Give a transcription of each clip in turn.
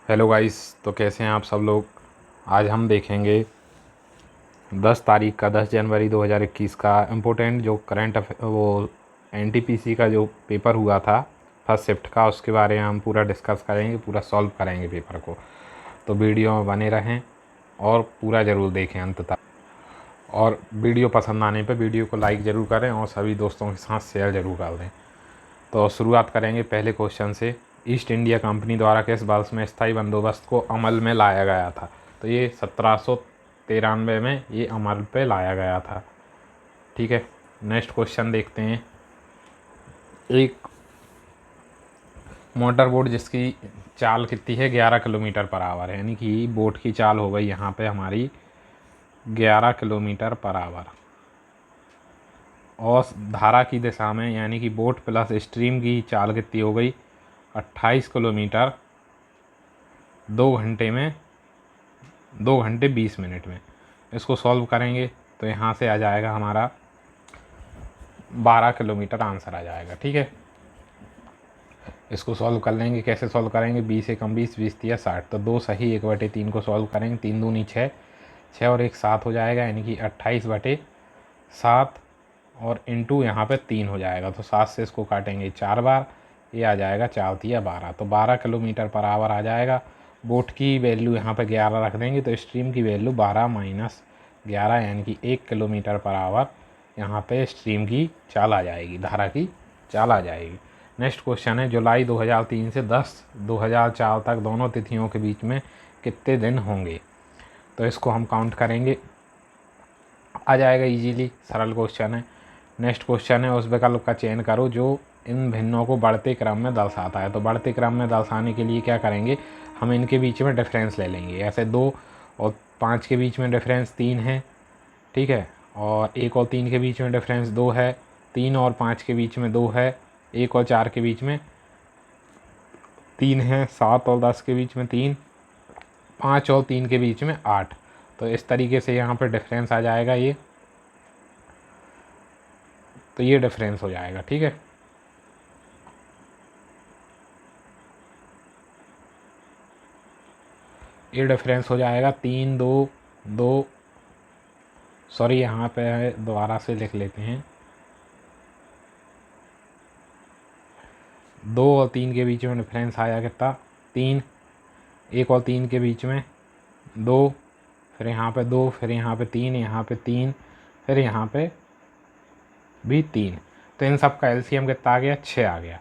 Hello guys, तो कैसे हैं आप सब लोग। आज हम देखेंगे 10 तारीख का 10 जनवरी 2021 का इम्पोर्टेंट जो करंट वो एनटीपीसी का जो पेपर हुआ था फर्स्ट शिफ्ट का, उसके बारे में हम पूरा डिस्कस करेंगे, पूरा सॉल्व करेंगे पेपर को। तो वीडियो में बने रहें और पूरा ज़रूर देखें अंत तक। और वीडियो पसंद आने पर वीडियो को लाइक ज़रूर करें और सभी दोस्तों के साथ शेयर ज़रूर कर दें। तो शुरुआत करेंगे पहले क्वेश्चन से। ईस्ट इंडिया कंपनी द्वारा किस वर्ष में स्थायी बंदोबस्त को अमल में लाया गया था? तो ये 1793 में ये अमल पे लाया गया था। ठीक है, नेक्स्ट क्वेश्चन देखते हैं। एक मोटर बोट जिसकी चाल कितनी है 11 किलोमीटर पर आवर है, यानी कि बोट की चाल हो गई यहाँ पे हमारी 11 किलोमीटर पर आवर। और धारा की दिशा में यानी कि बोट प्लस स्ट्रीम की चाल कितनी हो गई 28 किलोमीटर 2 घंटे में 2 घंटे 20 मिनट में। इसको सॉल्व करेंगे तो यहाँ से आ जाएगा हमारा 12 किलोमीटर आंसर आ जाएगा। ठीक है, इसको सॉल्व कर लेंगे। कैसे सॉल्व करेंगे? 20 एकम 20, 20 तिया 60, तो 2 सही 1/3 को सॉल्व करेंगे। 3 दूनी 6, 6 और 1 7 हो जाएगा, यानी कि 28/7 और इंटू यहाँ पे 3 हो जाएगा। तो 7 से इसको काटेंगे 4 बार, ये आ जाएगा 4 तिया 12, तो 12 किलोमीटर पर आवर आ जाएगा। बोट की वैल्यू यहाँ पे 11 रख देंगे तो स्ट्रीम की वैल्यू 12 माइनस 11 यानी कि 1 किलोमीटर पर आवर यहाँ पे स्ट्रीम की चाल आ जाएगी, धारा की चाल आ जाएगी। नेक्स्ट क्वेश्चन है, जुलाई 2003 से 10 2004 तक दोनों तिथियों के बीच में कितने दिन होंगे? तो इसको हम काउंट करेंगे, आ जाएगा इजीली, सरल क्वेश्चन है। नेक्स्ट क्वेश्चन है, उस विकल्प का चयन करो जो इन भिन्नों को बढ़ते क्रम में दर्शाता है। तो बढ़ते क्रम में दर्शाने के लिए क्या करेंगे, हम इनके बीच में डिफरेंस ले लेंगे। ऐसे 2 और 5 के बीच में डिफरेंस 3 है, ठीक है, और 1 और 3 के बीच में डिफरेंस 2 है, 3 और 5 के बीच में 2 है, 1 और 4 के बीच में 3 है, 7 और 10 के बीच में 3, 5 और 3 के बीच में 8। तो इस तरीके से यहाँ पर डिफरेंस आ जाएगा ये, तो ये डिफरेंस हो जाएगा। ठीक है, ये डिफरेंस हो जाएगा 3 2 2, सॉरी यहाँ पे है, दोबारा से लिख लेते हैं। 2 और 3 के बीच में डिफरेंस आया कितना 3, 1 और 3 के बीच में 2, फिर यहाँ पे 2, फिर यहाँ पे 3, यहाँ पे 3, फिर यहाँ पे भी 3। तो इन सब का एलसीएम कितना आ गया 6 आ गया,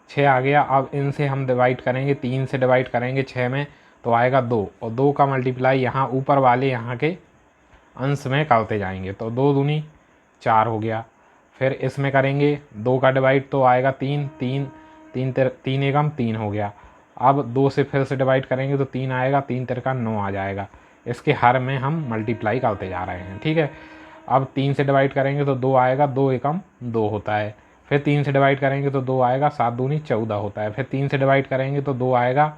6 आ गया। अब इनसे हम डिवाइड करेंगे, 3 से डिवाइड करेंगे 6 में तो आएगा 2, और 2 का मल्टीप्लाई यहाँ ऊपर वाले यहाँ के अंश में करते जाएंगे, तो 2 दूनी 4 हो गया। फिर इसमें करेंगे 2 का डिवाइड तो आएगा 3, 3 3 3 एकम 3 हो गया। अब 2 से फिर से डिवाइड करेंगे तो 3 आएगा, 3 तिरका 9 आ जाएगा। इसके हर में हम मल्टीप्लाई करते जा रहे हैं। ठीक है, अब 3 से डिवाइड करेंगे तो 2 आएगा, 2 एकम 2 होता है। फिर 3 से डिवाइड करेंगे तो 2 आएगा, 7 दूनी 14 होता है। फिर 3 से डिवाइड करेंगे तो 2 आएगा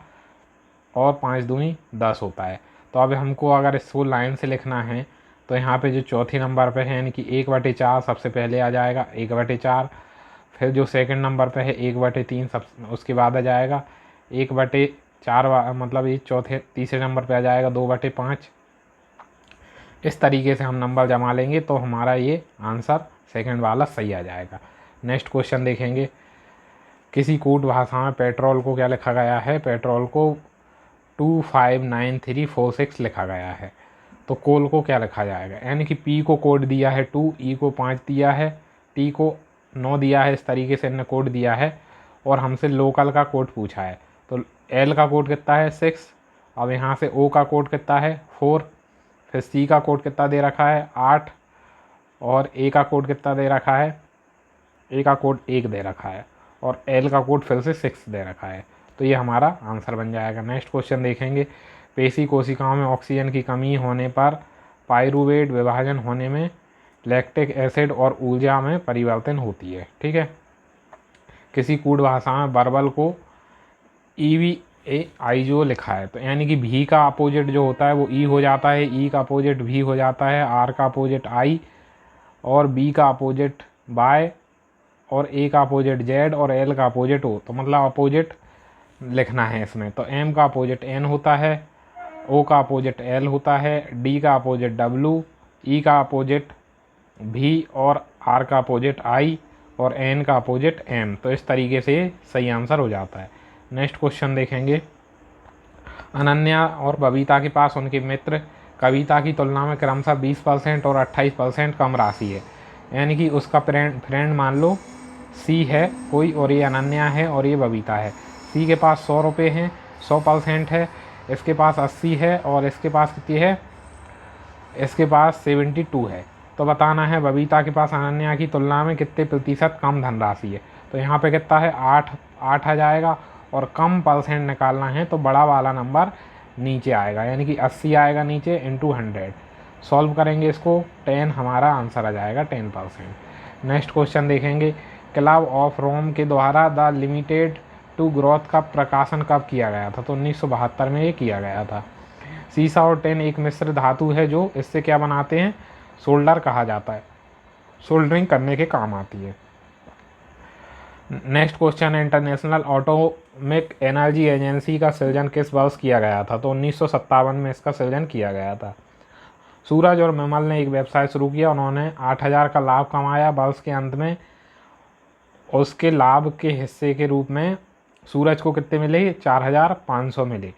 और 5 दूनी 10 होता है। तो अब हमको अगर इसको लाइन से लिखना है तो यहाँ पे जो चौथे नंबर पे है यानी कि 1/4 सबसे पहले आ जाएगा, 1/4। फिर जो सेकंड नंबर पे है 1/3 सब उसके बाद आ जाएगा, 1/4 मतलब ये तीसरे नंबर पे आ जाएगा 2/5। इस तरीके से हम नंबर जमा लेंगे तो हमारा ये आंसर सेकंड वाला सही आ जाएगा। नेक्स्ट क्वेश्चन देखेंगे, किसी कूट भाषा में पेट्रोल को क्या लिखा गया है? पेट्रोल को 259346 लिखा गया है। तो कोल को क्या लिखा जाएगा? यानी कि पी को कोड दिया है 2, ई को 5 दिया है, टी को 9 दिया है, इस तरीके से इन्हें कोड दिया है और हमसे लोकल का कोड पूछा है। तो एल का कोड कितना है 6, अब यहाँ से ओ का कोड कितना है 4, फिर सी का कोड कितना दे रखा है 8, और ए का कोड कितना दे रखा है, ए का कोड 1 दे रखा है, और एल का कोड फिर से 6 दे रखा है। तो ये हमारा आंसर बन जाएगा। नेक्स्ट क्वेश्चन देखेंगे, पेशी कोशिकाओं में ऑक्सीजन की कमी होने पर पाइरूवेट विभाजन होने में लैक्टिक एसिड और ऊर्जा में परिवर्तन होती है। ठीक है, किसी कूट भाषा में बर्बल को EVAI जो लिखा है, तो यानी कि भी का अपोजिट जो होता है वो ई हो जाता है, ई का अपोजिट भी हो जाता है, आर का अपोजिट आई, और बी का अपोजिट बाय, और ए का अपोजिट जेड, और एल का अपोजिट ओ। तो मतलब अपोजिट लिखना है इसमें। तो M का अपोजिट N होता है, O का अपोजिट L होता है, D का अपोजिट W, E का अपोजिट V और R का अपोजिट I और N का अपोजिट M। तो इस तरीके से सही आंसर हो जाता है। नेक्स्ट क्वेश्चन देखेंगे। अनन्या और बबीता के पास उनके मित्र कविता की तुलना में क्रमशः 20% और 28% कम राशि है। यानी कि उसका फ्रेंड मान लो सी है कोई, और ये अनन्या है और ये बबीता है। सी के पास 100 रुपये हैं, 100% है, इसके पास 80 है और इसके पास कितनी है, इसके पास 72 है। तो बताना है बबीता के पास अनन्या की तुलना में कितने प्रतिशत कम धनराशि है। तो यहाँ पे कितना है, 8 आ जाएगा, और कम परसेंट निकालना है तो बड़ा वाला नंबर नीचे आएगा, यानी कि 80 आएगा नीचे इंटू 100। सॉल्व करेंगे इसको, 10 हमारा आंसर आ जाएगा, 10%। नेक्स्ट क्वेश्चन देखेंगे। क्लब ऑफ रोम के द्वारा द लिमिटेड टू ग्रोथ का प्रकाशन कब किया गया था। तो 1972 में ये किया गया था। सीसा और टेन एक मिश्र धातु है जो इससे क्या बनाते हैं, सोल्डर कहा जाता है, सोल्डरिंग करने के काम आती है। नेक्स्ट क्वेश्चन है, इंटरनेशनल एटॉमिक एनर्जी एजेंसी का सृजन किस वर्ष किया गया था। तो 1957 में इसका सृजन किया गया था। सूरज और विमल ने एक व्यवसाय शुरू किया, उन्होंने 8000 का लाभ कमाया। वर्ष के अंत में उसके लाभ के हिस्से के रूप में सूरज को कितने मिले, 4500 मिले।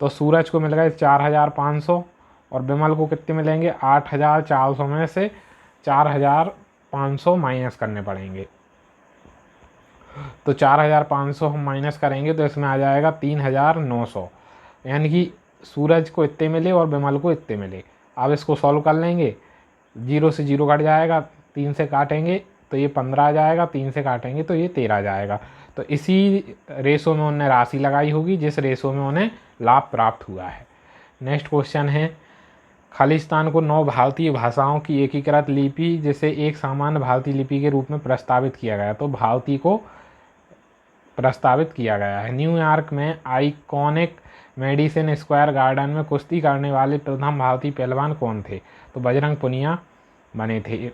तो सूरज को मिल गए 4500 और विमल को कितने मिलेंगे, 8400 में से 4500 माइनस करने पड़ेंगे। तो 4500 हम माइनस करेंगे तो इसमें आ जाएगा 3900, यानी कि सूरज को इतने मिले और विमल को इतने मिले। अब इसको सॉल्व कर लेंगे, 0 से 0 कट जाएगा, 3 से काटेंगे तो ये 15 आ जाएगा, 3 से काटेंगे तो ये 13 आ जाएगा। तो इसी रेशो में उन्हें राशि लगाई होगी जिस रेशो में उन्हें लाभ प्राप्त हुआ है। नेक्स्ट क्वेश्चन है, खालिस्तान को 9 भारतीय भाषाओं की एकीकृत लिपि जिसे एक सामान्य भारतीय लिपि के रूप में प्रस्तावित किया गया। तो भारतीय को प्रस्तावित किया गया है। न्यूयॉर्क में आइकॉनिक मेडिसन स्क्वायर गार्डन में कुश्ती करने वाले प्रथम भारतीय पहलवान कौन थे। तो बजरंग पुनिया बने थे।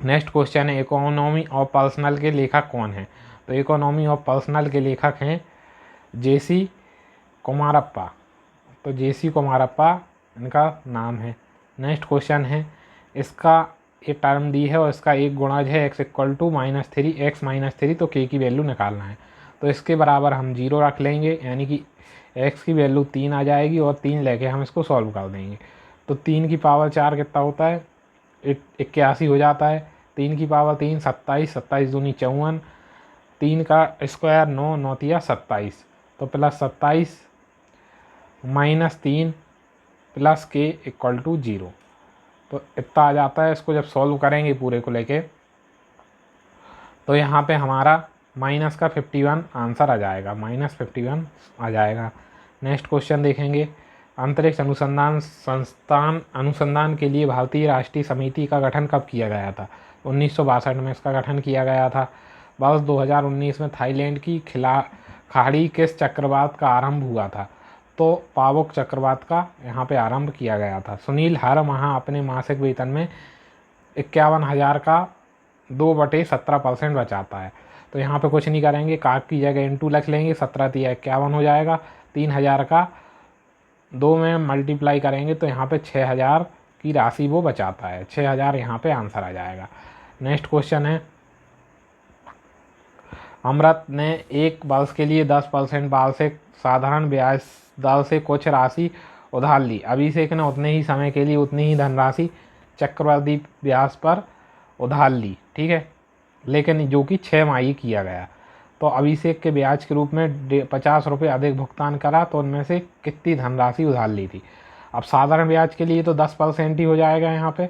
नेक्स्ट क्वेश्चन है, इकोनॉमी ऑफ पर्सनल के लेखक कौन हैं। तो इकोनॉमी ऑफ पर्सनल के लेखक हैं जेसी कुमारप्पा। तो जेसी कुमारप्पा इनका नाम है। नेक्स्ट क्वेश्चन है, इसका ये टर्म दी है और इसका एक गुणज है x = -3 x - 3, तो k की वैल्यू निकालना है। तो इसके बराबर हम 0 रख लेंगे, यानी कि x की वैल्यू 3 आ जाएगी और 3 लेके हम इसको सॉल्व कर देंगे। तो 3 की पावर 4 कितना होता है, 81 हो जाता है। 3 की पावर 3 27, 27 दूनी 54, 3 का स्क्वायर 9, 9 तिया 27, तो +27 -3 + k = 0। तो इतना आ जाता है। इसको जब सॉल्व करेंगे पूरे को लेके तो यहाँ पे हमारा माइनस का 51 आंसर आ जाएगा, -51 आ जाएगा। नेक्स्ट क्वेश्चन देखेंगे, अंतरिक्ष अनुसंधान संस्थान अनुसंधान के लिए भारतीय राष्ट्रीय समिति का गठन कब किया गया था। 1962 में इसका गठन किया गया था। वर्ष 2019 में थाईलैंड की खाड़ी किस चक्रवात का आरंभ हुआ था। तो पावक चक्रवात का यहाँ पे आरंभ किया गया था। सुनील हर माह अपने मासिक वेतन में 51,000 का 2/17% बचाता है। तो यहाँ पे कुछ नहीं करेंगे, काक की जगह इंटू रख लेंगे, 17 तिया 51 हो जाएगा। 3000 का 2 में मल्टीप्लाई करेंगे तो यहाँ पे 6000 की राशि वो बचाता है। 6000 यहाँ पे आंसर आ जाएगा। नेक्स्ट क्वेश्चन है, अमृत ने एक वर्ष के लिए 10% वार्षिक साधारण ब्याज दर से कुछ राशि उधार ली। अभिषेक ने उतने ही समय के लिए उतनी ही धनराशि चक्रवृद्धि ब्याज पर उधार ली, ठीक है, लेकिन जो कि 6 माही किया गया। तो अभिषेक के ब्याज के रूप में 50 रुपये अधिक भुगतान करा, तो उनमें से कितनी धनराशि उधार ली थी। अब साधारण ब्याज के लिए तो 10% ही हो जाएगा यहाँ पे,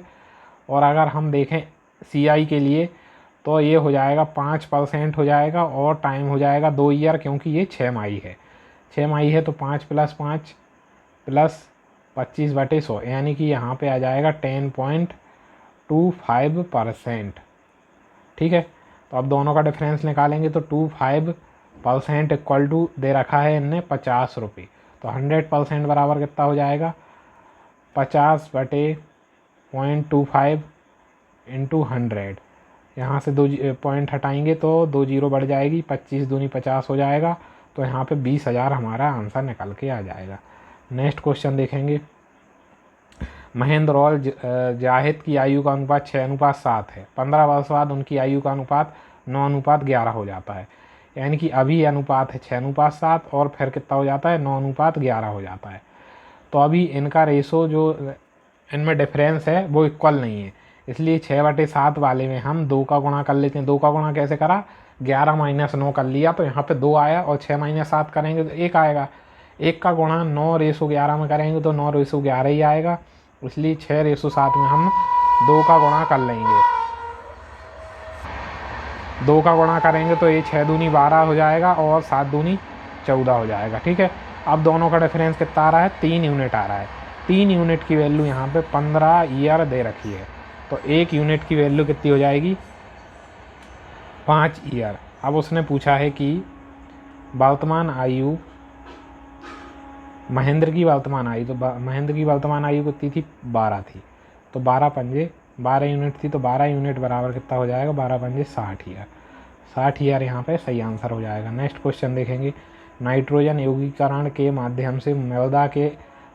और अगर हम देखें CI के लिए तो ये हो जाएगा 5% हो जाएगा, और टाइम हो जाएगा 2 ईयर, क्योंकि ये 6 माही है। 6 माही है तो 5 + 5 + 25/100, यानी कि यहाँ पे आ जाएगा 10.25%, ठीक है। तो अब दोनों का डिफरेंस निकालेंगे तो 25% = दे रखा है इनने 50 रुपये। तो 100% बराबर कितना हो जाएगा, 50/0.25 × 100। यहाँ से 2 पॉइंट हटाएंगे तो 2 0 बढ़ जाएगी, 25 दूनी 50 हो जाएगा, तो यहाँ पे 20,000 हमारा आंसर निकल के आ जाएगा। नेक्स्ट क्वेश्चन देखेंगे। महेंद्र और जाहिद की आयु का अनुपात 6:7 है। 15 वर्ष बाद उनकी आयु का अनुपात 9:11 हो जाता है। यानी कि अभी अनुपात है 6:7 और फिर कितना हो जाता है 9:11 हो जाता है। तो अभी इनका रेशो जो इनमें डिफरेंस है वो इक्वल नहीं है, इसलिए 6/7 वाले में हम 2 का गुणा कर लेते हैं। 2 का गुणा कैसे करा, 11 - 9 कर लिया तो यहाँ पे 2 आया, और 6 - 7 करेंगे तो 1 आएगा। 1 का गुणा 9:11 में करेंगे तो 9:11 ही आएगा, इसलिए 6:7 में हम 2 का गुणा कर लेंगे। 2 का गुणा करेंगे तो ये 6 दूनी 12 हो जाएगा और 7 दूनी 14 हो जाएगा। ठीक है, अब दोनों का डिफरेंस कितना आ रहा है, 3 यूनिट आ रहा है। 3 यूनिट की वैल्यू यहाँ पे 15 ईयर दे रखी है, तो 1 यूनिट की वैल्यू कितनी हो जाएगी, 5 ईयर। अब उसने पूछा है कि वर्तमान आयु, महेंद्र की वर्तमान आयु, तो महेंद्र की वर्तमान आयु कितनी थी, 12 थी, तो 12 पंजे 12 यूनिट थी, तो 12 यूनिट बराबर कितना हो जाएगा, 12 पंजे 60 ईयर। 60 ईयर यहाँ पे सही आंसर हो जाएगा। नेक्स्ट क्वेश्चन देखेंगे। नाइट्रोजन यौगिकीकरण के माध्यम से मृदा के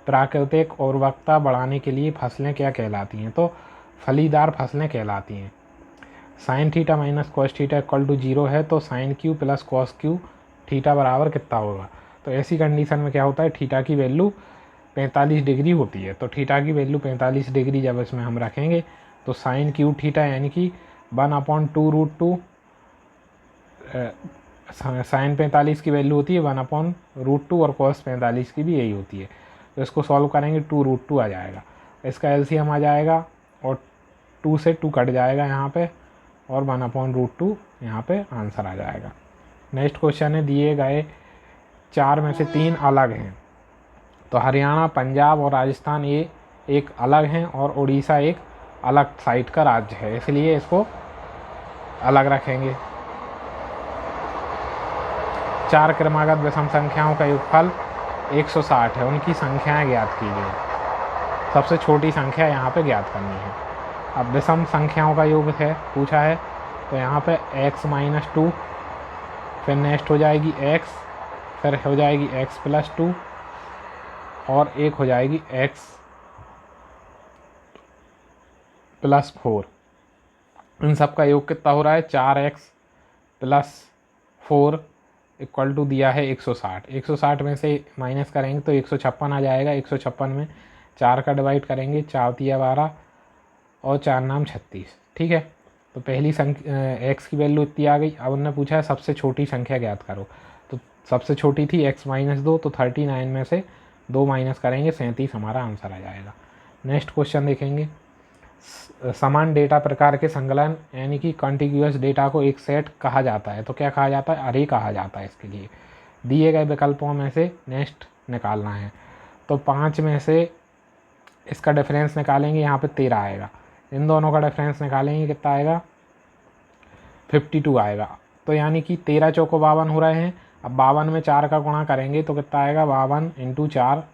प्राकृतिक उर्वरकता बढ़ाने के लिए फसलें क्या कहलाती हैं, तो फलीदार फसलें कहलाती हैं। Sine theta minus cos theta equal to 0 है, तो sine cube plus cos cube theta बराबर कितना होगा। तो ऐसी कंडीशन में क्या होता है, थीटा की वैल्यू 45 डिग्री होती है, तो थीटा की वैल्यू 45 डिग्री जब इसमें हम रखेंगे तो साइन क्यू थीटा यानी कि 1/2√2, साइन 45 की वैल्यू होती है 1/√2 और कॉस 45 की भी यही होती है। तो इसको सॉल्व करेंगे 2√2 आ जाएगा, इसका एलसीएम आ जाएगा और 2 से 2 कट जाएगा यहाँ पे, और 1/√2 यहाँ पे आंसर आ जाएगा। नेक्स्ट क्वेश्चन है, दिए गए 4 में से 3 अलग हैं, तो हरियाणा, पंजाब और राजस्थान ये एक अलग हैं और उड़ीसा एक अलग साइड का राज्य है, इसलिए इसको अलग रखेंगे। 4 क्रमागत विषम संख्याओं का योगफल 160 है, उनकी संख्याएं ज्ञात कीजिए। सबसे छोटी संख्या यहाँ पे ज्ञात करनी है। अब विषम संख्याओं का योग है पूछा है, तो यहाँ पे x - 2, फिर नेक्स्ट हो जाएगी x, फिर हो जाएगी x + 2 और एक हो जाएगी x + 4। इन सब का योग कितना हो रहा है, 4x + 4 इक्वल टू दिया है 160। 160 में से माइनस करेंगे तो 156 आ जाएगा। 156 में 4 का डिवाइड करेंगे, 4 तिया 12 और 4 नाम 36। ठीक है, तो पहली संख्या x की वैल्यू इतनी आ गई। अब उन्होंने पूछा है सबसे छोटी संख्या ज्ञात करो, तो सबसे छोटी थी x - 2, तो 39 में से 2 माइनस करेंगे 37 हमारा आंसर आ जाएगा। नेक्स्ट क्वेश्चन देखेंगे। समान डेटा प्रकार के संकलन यानी कि कॉन्टिग्यूअस डेटा को एक सेट कहा जाता है, तो क्या कहा जाता है, अरे कहा जाता है। इसके लिए दिए गए विकल्पों में से नेक्स्ट निकालना है, तो 5 में से इसका डिफरेंस निकालेंगे, यहाँ पे 13 आएगा। इन दोनों का डिफरेंस निकालेंगे, कितना आएगा, 52 आएगा। तो यानी कि 13 चौको 52 हो रहे हैं। अब 52 में 4 का गुणा करेंगे तो कितना आएगा, 52 × 4,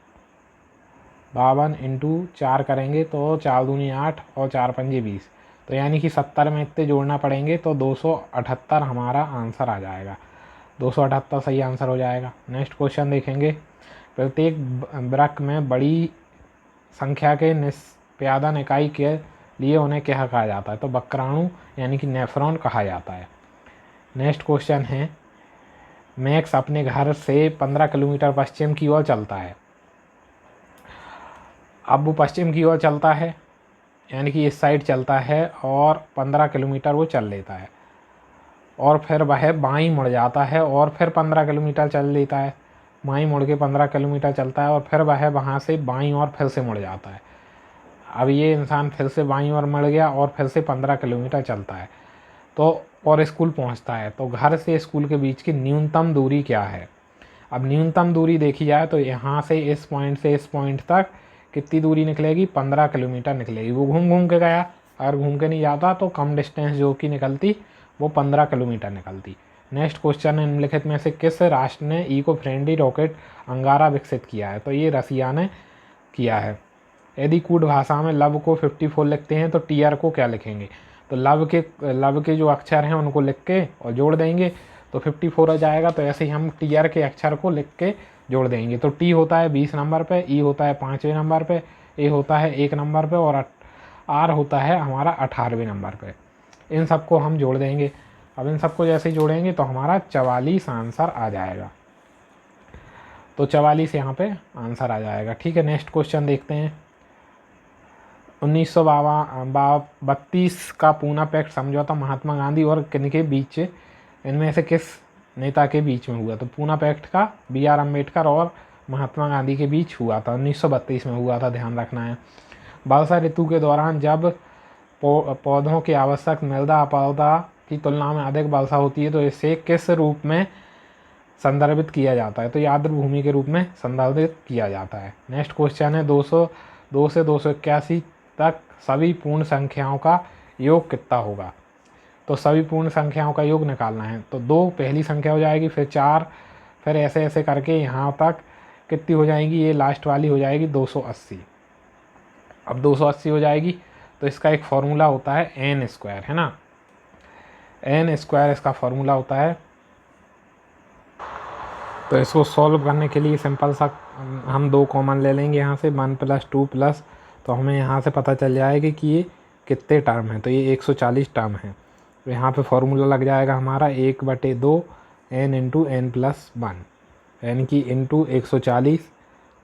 52 × 4 करेंगे तो 4 दूनी 8 और 4 पंजे 20, तो यानी कि 70 में इतने जोड़ना पड़ेंगे, तो 278 हमारा आंसर आ जाएगा। 278 सही आंसर हो जाएगा। नेक्स्ट क्वेश्चन देखेंगे। प्रत्येक वृक्क में बड़ी संख्या के निष्पादन इकाई के लिए उन्हें क्या कहा जाता है, तो वक्राणु यानी कि नेफ्रॉन कहा जाता है। नेक्स्ट क्वेश्चन है, मैक्स अपने घर से 15 किलोमीटर पश्चिम की ओर चलता है। अब वो पश्चिम की ओर चलता है यानी कि इस साइड चलता है और 15 किलोमीटर वो चल लेता है, और फिर वह बाईं मुड़ जाता है और फिर 15 किलोमीटर चल लेता है। बाईं मुड़ के 15 किलोमीटर चलता है और फिर वह वहाँ से बाईं ओर फिर से मुड़ जाता है। अब ये इंसान फिर से बाईं ओर मुड़ गया और फिर से 15 किलोमीटर चलता है, तो और स्कूल पहुँचता है। तो घर से स्कूल के बीच की न्यूनतम दूरी क्या है। अब न्यूनतम दूरी देखी जाए तो यहाँ से इस पॉइंट से इस पॉइंट तक कितनी दूरी निकलेगी, 15 किलोमीटर निकलेगी। वो घूम घूम के गया, अगर घूम के नहीं जाता तो कम डिस्टेंस जो कि निकलती वो 15 किलोमीटर निकलती। नेक्स्ट क्वेश्चन है, निम्नलिखित में से किस राष्ट्र ने इको फ्रेंडली रॉकेट अंगारा विकसित किया है, तो ये रसिया ने किया है। यदि कूट भाषा में लव को 54 लिखते हैं तो टीआर को क्या लिखेंगे, तो लव के जो अक्षर हैं उनको लिख के और जोड़ देंगे तो 54 आ जाएगा। तो ऐसे ही हम टीयर के अक्षर को लिख के जोड़ देंगे। तो टी होता है 20 नंबर पे, ई होता है 5वें नंबर पे, ए होता है 1 नंबर पे और आर होता है हमारा 18वें नंबर पे। इन सबको हम जोड़ देंगे। अब इन सबको जैसे ही जोड़ेंगे तो हमारा 44 आंसर आ जाएगा। तो 44 यहाँ पे आंसर आ जाएगा। ठीक है, नेक्स्ट क्वेश्चन देखते हैं। 1932 का पूना पैक्ट समझौता महात्मा गांधी और किनके बीच, इनमें से किस नेता के बीच में हुआ? तो पूना पैक्ट का BR अम्बेडकर और महात्मा गांधी के बीच हुआ था, 1932 में हुआ था, ध्यान रखना है। वर्षा ऋतु के दौरान जब पौधों की आवश्यक मृदा अपरदन की तुलना में अधिक वर्षा होती है तो इसे किस रूप में संदर्भित किया जाता है? तो ये आर्द्र भूमि के रूप में संदर्भित किया जाता है। नेक्स्ट क्वेश्चन है 202 से 281 तक सभी पूर्ण संख्याओं का योग कितना होगा? तो सभी पूर्ण संख्याओं का योग निकालना है। तो 2 पहली संख्या हो जाएगी, फिर 4, फिर ऐसे ऐसे करके यहाँ तक कितनी हो जाएगी? ये लास्ट वाली हो जाएगी 280। अब 280 हो जाएगी तो इसका एक फॉर्मूला होता है n², है ना। n² इसका फॉर्मूला होता है। तो इसको सॉल्व करने के लिए सिंपल सा हम 2 कॉमन ले लेंगे यहाँ से, 1 + 2 प्लस, तो हमें यहाँ से पता चल जाएगा कि ये कितने टर्म हैं। तो ये 140 टर्म है। तो यहाँ पे फॉर्मूला लग जाएगा हमारा 1/2 n × n+1, यानी कि इंटू 140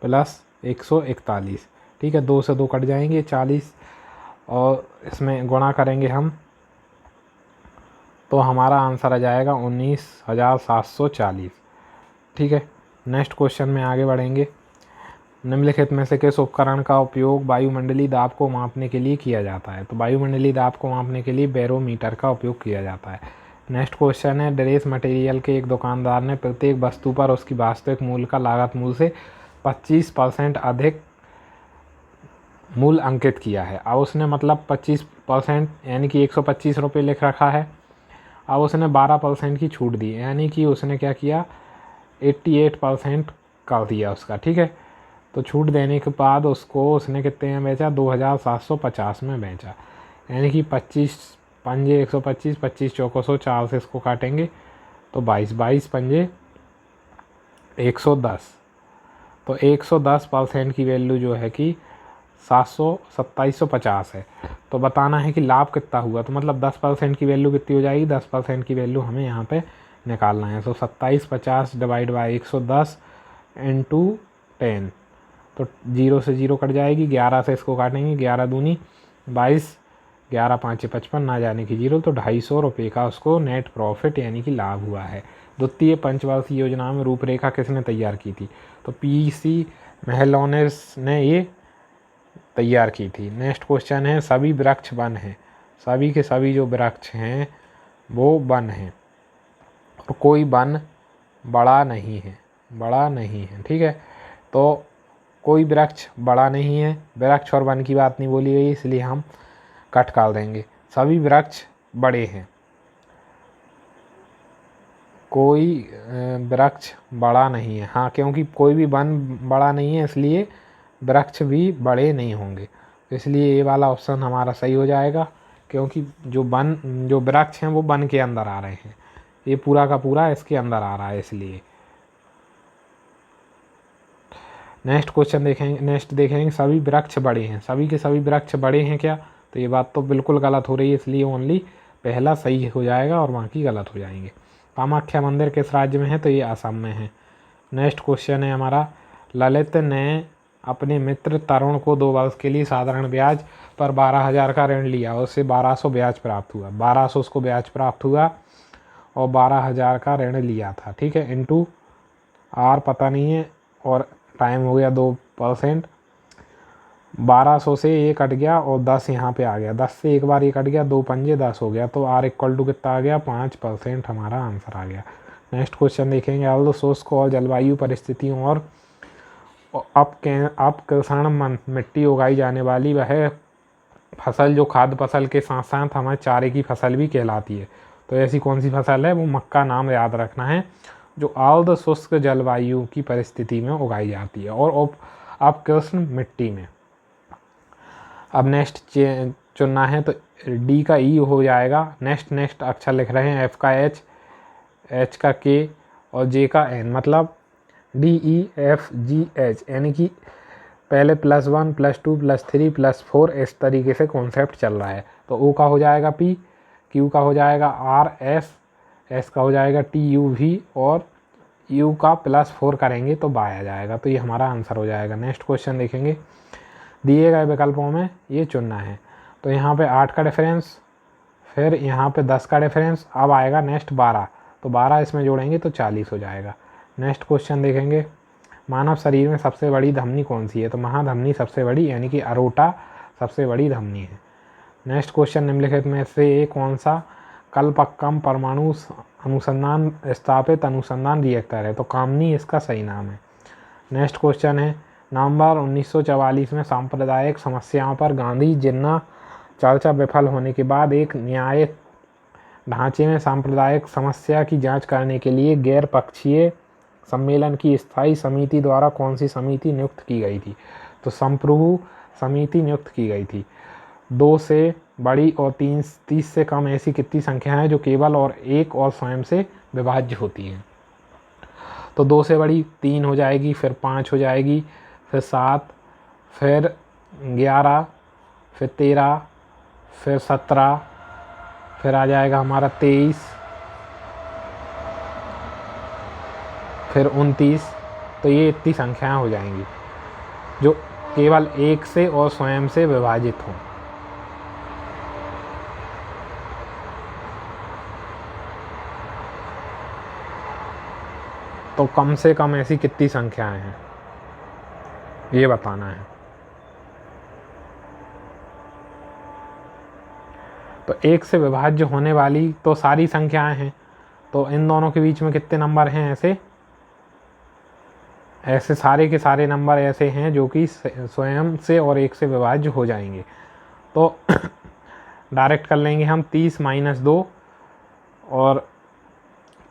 प्लस 141। ठीक है, 2 से 2 कट जाएंगे, 40 और इसमें गुणा करेंगे हम तो हमारा आंसर आ जाएगा 19,740। ठीक है, नेक्स्ट क्वेश्चन में आगे बढ़ेंगे। निम्नलिखित में से किस उपकरण का उपयोग वायुमंडलीय दाब को मापने के लिए किया जाता है? तो वायुमंडलीय दाब को मापने के लिए बैरोमीटर का उपयोग किया जाता है। नेक्स्ट क्वेश्चन है ड्रेस मटेरियल के एक दुकानदार ने प्रत्येक वस्तु पर उसकी वास्तविक मूल्य का लागत मूल्य से 25% अधिक मूल्य अंकित किया है। अब उसने मतलब 25% यानी कि 125 रुपये लिख रखा है। अब उसने 12% की छूट दी, यानी कि उसने क्या किया, 88% कर दिया उसका। ठीक है, तो छूट देने के बाद उसने कितने में बेचा? 2750 में बेचा, यानी कि 25 पंजे 125, 25 चौको 100, 4 से इसको काटेंगे तो 22, 22 पंजे 110। तो 110% की वैल्यू जो है कि 2750 है। तो बताना है कि लाभ कितना हुआ। तो मतलब 10% की वैल्यू कितनी हो जाएगी? 10% की वैल्यू हमें यहाँ पे निकालना है। तो 2750 डिवाइड बाई 110 इंटू 10, तो 0 से 0 कट जाएगी, 11 से इसको काटेंगे, 11 दूनी 22, 11 5 55, ना जाने की 0, तो 250 रुपये का उसको नेट प्रॉफिट यानी कि लाभ हुआ है। द्वितीय पंचवर्षीय योजना में रूपरेखा किसने तैयार की थी? तो PC महलोनेस ने ये तैयार की थी। नेक्स्ट क्वेश्चन है सभी वृक्ष वन हैं। सभी के सभी जो वृक्ष हैं वो वन हैं और कोई वन बड़ा नहीं है, बड़ा नहीं है। ठीक है, तो कोई वृक्ष बड़ा नहीं है, वृक्ष और वन की बात नहीं बोली गई, इसलिए हम कट कर देंगे। सभी वृक्ष बड़े हैं, कोई वृक्ष बड़ा नहीं है। हाँ, क्योंकि कोई भी वन बड़ा नहीं है इसलिए वृक्ष भी बड़े नहीं होंगे, इसलिए ये वाला ऑप्शन हमारा सही हो जाएगा, क्योंकि जो वृक्ष हैं वो वन के अंदर आ रहे हैं, ये पूरा का पूरा इसके अंदर आ रहा है इसलिए। नेक्स्ट क्वेश्चन देखेंगे, नेक्स्ट देखेंगे सभी वृक्ष बड़े हैं। सभी के सभी वृक्ष बड़े हैं क्या? तो ये बात तो बिल्कुल गलत हो रही है, इसलिए ओनली पहला सही हो जाएगा और बाकी गलत हो जाएंगे। कामाख्या मंदिर किस राज्य में है? तो ये असम में है। नेक्स्ट क्वेश्चन है हमारा ललित ने अपने मित्र तरुण को 2 वर्ष के लिए साधारण ब्याज पर 12,000 का ऋण लिया और उससे 1200 ब्याज प्राप्त हुआ। 1200 उसको ब्याज प्राप्त हुआ और 12,000 का ऋण लिया था। ठीक है, इंटू आर पता नहीं है और टाइम हो गया 2%। 1200 से ये कट गया और 10 यहाँ पे आ गया, 10 से एक बार ये कट गया, 2 पंजे 10 हो गया, तो R = कितना आ गया? 5% हमारा आंसर आ गया। नेक्स्ट क्वेश्चन देखेंगे आल्दो शुष्क और जलवायु परिस्थितियों और अपकृषण मिट्टी उगाई जाने वाली वह फसल जो खाद्य फसल के साथ साथ हमारे चारे की फसल भी कहलाती है। तो ऐसी कौन सी फसल है? वो मक्का नाम याद रखना है, जो आर्द्र शुष्क जलवायु की परिस्थिति में उगाई जाती है और अपकृषण मिट्टी में। अब नेक्स्ट चुनना है तो D का E हो जाएगा। नेक्स्ट अक्षर लिख रहे हैं, F का H, H का K और J का N, मतलब DEFGH, यानी कि पहले +1 +2 +3 +4 इस तरीके से कॉन्सेप्ट चल रहा है। तो O का हो जाएगा P, Q का हो जाएगा R S, S का हो जाएगा T U V और U का +4 करेंगे तो Y आ जाएगा। तो ये हमारा आंसर हो जाएगा। नेक्स्ट क्वेश्चन देखेंगे। दिए गए विकल्पों में ये चुनना है। तो यहाँ पे 8 का डिफरेंस, फिर यहाँ पे 10 का डिफरेंस, अब आएगा नेक्स्ट 12, तो 12 इसमें जोड़ेंगे तो 40 हो जाएगा। नेक्स्ट क्वेश्चन देखेंगे। मानव शरीर में सबसे बड़ी धमनी कौन सी है? तो महाधमनी सबसे बड़ी, यानी कि अरोटा सबसे बड़ी धमनी है। नेक्स्ट क्वेश्चन, निम्नलिखित में से कौन सा कल्पक्कम परमाणु अनुसंधान स्थापित अनुसंधान रिएक्टर है? तो कामनी इसका सही नाम है। नेक्स्ट क्वेश्चन है, नवंबर 1944 में सांप्रदायिक समस्याओं पर गांधी जिन्ना चर्चा विफल होने के बाद एक न्यायिक ढांचे में सांप्रदायिक समस्या की जांच करने के लिए गैर पक्षीय सम्मेलन की स्थायी समिति द्वारा कौन सी समिति नियुक्त की गई थी? तो संप्रभु समिति नियुक्त की गई थी। 2 से बड़ी और 30 से कम ऐसी कितनी संख्या है जो केवल और एक और स्वयं से विभाज्य होती हैं? तो 2 से बड़ी 3 हो जाएगी, फिर 5 हो जाएगी, फिर 7, फिर 11, फिर 13, फिर 17, फिर आ जाएगा हमारा 23, फिर 29। तो ये इतनी संख्याएं हो जाएंगी जो केवल एक से और स्वयं से विभाजित हों। तो कम से कम ऐसी कितनी संख्याएं हैं ये बताना है। तो एक से विभाज्य होने वाली तो सारी संख्याएं हैं, तो इन दोनों के बीच में कितने नंबर हैं? ऐसे सारे के सारे नंबर ऐसे हैं जो कि स्वयं से और एक से विभाज्य हो जाएंगे। तो डायरेक्ट कर लेंगे हम 30 - 2, और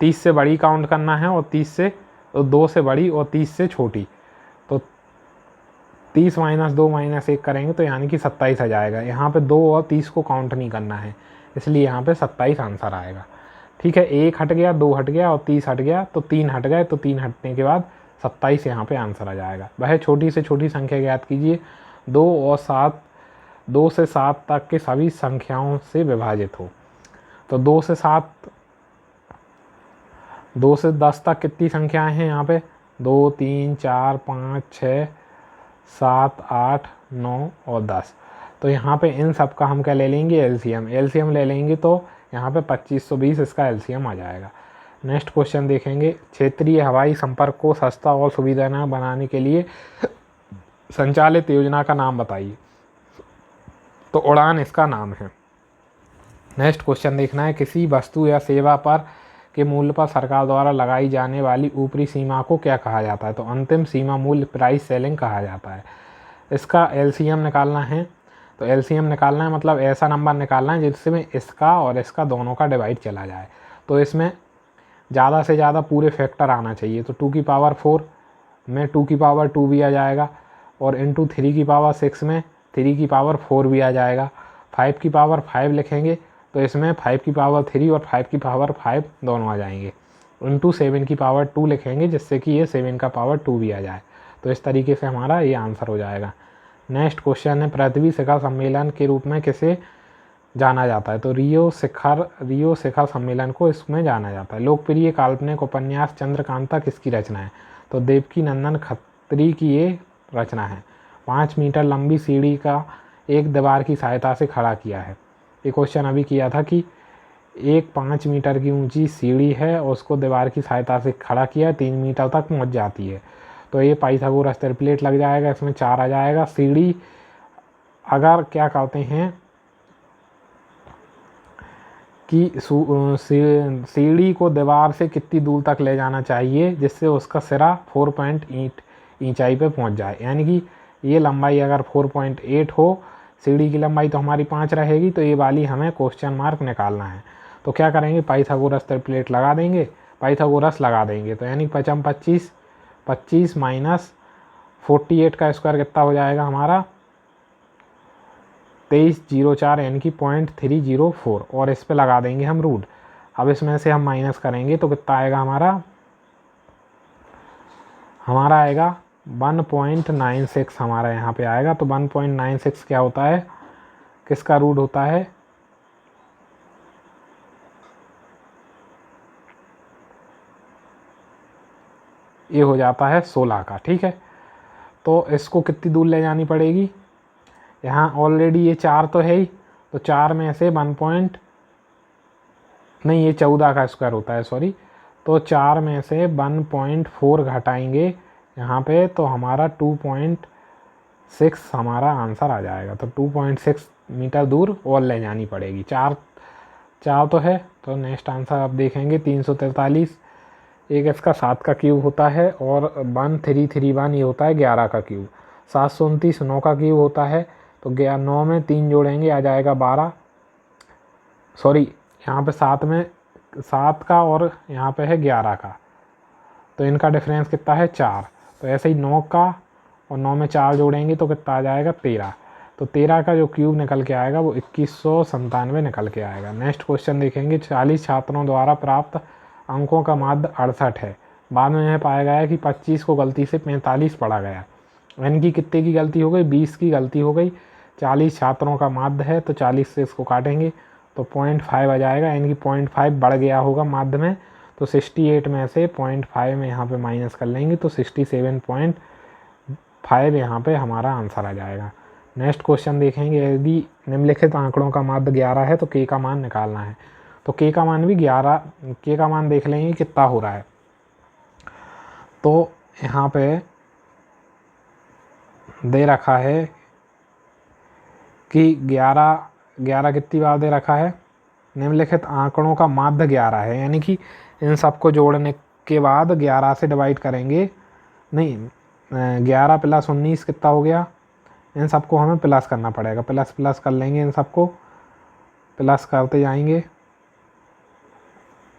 30 से बड़ी काउंट करना है और 30 से तो 2 से बड़ी और 30 से छोटी। तो 30 - 2 - 1 करेंगे तो यानी कि 27 आ जाएगा। यहाँ पे 2 और 30 को काउंट नहीं करना है, इसलिए यहाँ पे 27 आंसर आएगा। ठीक है, 1 हट गया, 2 हट गया और 30 हट गया, तो 3 हट गए, तो 3 हटने के बाद 27 यहाँ पे आंसर आ जाएगा। वह छोटी से छोटी संख्या ज्ञात कीजिए 2 से 7 तक के सभी संख्याओं से विभाजित हो। तो 2 से 10 तक कितनी संख्याएं हैं यहाँ पे? 2 3 4 5 6 7 8 9 और 10। तो यहाँ पे इन सब का हम क्या ले लेंगे? एलसीएम ले लेंगे, तो यहाँ पे 2520 इसका एलसीएम आ जाएगा। नेक्स्ट क्वेश्चन देखेंगे। क्षेत्रीय हवाई संपर्क को सस्ता और सुविधाजनक बनाने के लिए संचालित योजना का नाम बताइए। तो उड़ान इसका नाम है। नेक्स्ट क्वेश्चन देखना है, किसी वस्तु या सेवा पर के मूल्य पर सरकार द्वारा लगाई जाने वाली ऊपरी सीमा को क्या कहा जाता है? तो अंतिम सीमा मूल्य प्राइस सेलिंग कहा जाता है। इसका एलसीएम निकालना है। तो एलसीएम निकालना है मतलब ऐसा नंबर निकालना है जिसमें इसका और इसका दोनों का डिवाइड चला जाए। तो इसमें ज़्यादा से ज़्यादा पूरे फैक्टर आना चाहिए। तो 2 की पावर 4 में 2 की पावर 2 भी आ जाएगा, और इंटू 3 की पावर 6 में 3 की पावर 4 भी आ जाएगा। 5 की पावर 5 लिखेंगे तो इसमें 5 की पावर 3 और 5 की पावर 5 दोनों आ जाएंगे। इंटू 7 की पावर 2 लिखेंगे जिससे कि ये 7 का पावर 2 भी आ जाए। तो इस तरीके से हमारा ये आंसर हो जाएगा। नेक्स्ट क्वेश्चन है, पृथ्वी शिखर सम्मेलन के रूप में किसे जाना जाता है? तो रियो शिखर सम्मेलन को इसमें जाना जाता है। लोकप्रिय काल्पनिक उपन्यास चंद्रकांता किसकी रचना है? तो देवकी नंदन खत्री की ये रचना है। 5 मीटर लंबी सीढ़ी का एक दीवार की सहायता से खड़ा किया है। ये क्वेश्चन अभी किया था कि एक 5 मीटर की ऊंची सीढ़ी है और उसको दीवार की सहायता से खड़ा किया, 3 मीटर तक पहुंच जाती है। तो ये पाइथागोरस त्रिप्लेट लग जाएगा, इसमें 4 आ जाएगा। सीढ़ी अगर क्या कहते हैं कि सीढ़ी को दीवार से कितनी दूर तक ले जाना चाहिए जिससे उसका सिरा 4.8 ऊंचाई पे पहुंच जाए, यानी कि ये लंबाई अगर 4.8 हो, सीढ़ी की लंबाई तो हमारी 5 रहेगी, तो ये वाली हमें क्वेश्चन मार्क निकालना है। तो क्या करेंगे? पाइथागोरस त्रिप्लेट लगा देंगे, पाइथागोरस लगा देंगे। तो यानी 25 माइनस 48 का स्क्वायर कितना हो जाएगा हमारा? 2304, यानी कि 0.304, और इस पे लगा देंगे हम रूट। अब इसमें से हम माइनस करेंगे तो कितना आएगा हमारा आएगा 1.96 हमारा यहाँ पे आएगा। तो 1.96 क्या होता है, किसका रूट होता है, ये हो जाता है 16 का। ठीक है, तो इसको कितनी दूर ले जानी पड़ेगी, यहाँ ऑलरेडी ये 4 तो है ही, तो 4 में से नहीं, ये 14 का स्क्वायर होता है, सॉरी। तो 4 में से 1.4 घटाएंगे यहाँ पे, तो हमारा 2.6 हमारा आंसर आ जाएगा। तो 2.6 मीटर दूर और ले जानी पड़ेगी। 4 तो है, तो नेक्स्ट आंसर आप देखेंगे 343। एक इसका 7 का क्यूब होता है, और 1331 ये होता है 11 का क्यूब। 729 9 का क्यूब होता है, तो 9 में 3 जोड़ेंगे आ जाएगा 12, सॉरी यहाँ पे 7 का और यहाँ पे है 11 का, तो इनका डिफरेंस कितना है 4। तो ऐसे ही 9 का और 9 में 4 जोड़ेंगे तो कितना आ जाएगा 13। तो 13 का जो क्यूब निकल के आएगा वो 2197 निकल के आएगा। नेक्स्ट क्वेश्चन देखेंगे। 40 छात्रों द्वारा प्राप्त अंकों का माध्य 68 है। बाद में यह पाया गया कि 25 को गलती से 45 पढ़ा गया। इनकी कितने की गलती हो गई, 20 की गलती हो गई। 40 छात्रों का माध्य है, तो 40 से इसको काटेंगे तो 0.5 आ जाएगा। इनकी 0.5 बढ़ गया होगा माध्य में, तो 68 में से 0.5 में यहाँ पे माइनस कर लेंगे तो 67.5 यहाँ पे हमारा आंसर आ जाएगा। नेक्स्ट क्वेश्चन देखेंगे। यदि निम्नलिखित आंकड़ों का माध्य 11 है तो के का मान निकालना है। तो के का मान भी 11, के का मान देख लेंगे कितना हो रहा है। तो यहाँ पे दे रखा है कि 11 कितनी बार दे रखा है, निम्नलिखित आंकड़ों का माध्य 11 है, यानी कि इन सबको जोड़ने के बाद 11 से डिवाइड करेंगे, नहीं 11 + 19 कितना हो गया, इन सबको हमें प्लस करना पड़ेगा। प्लस कर लेंगे, इन सबको प्लस करते जाएंगे।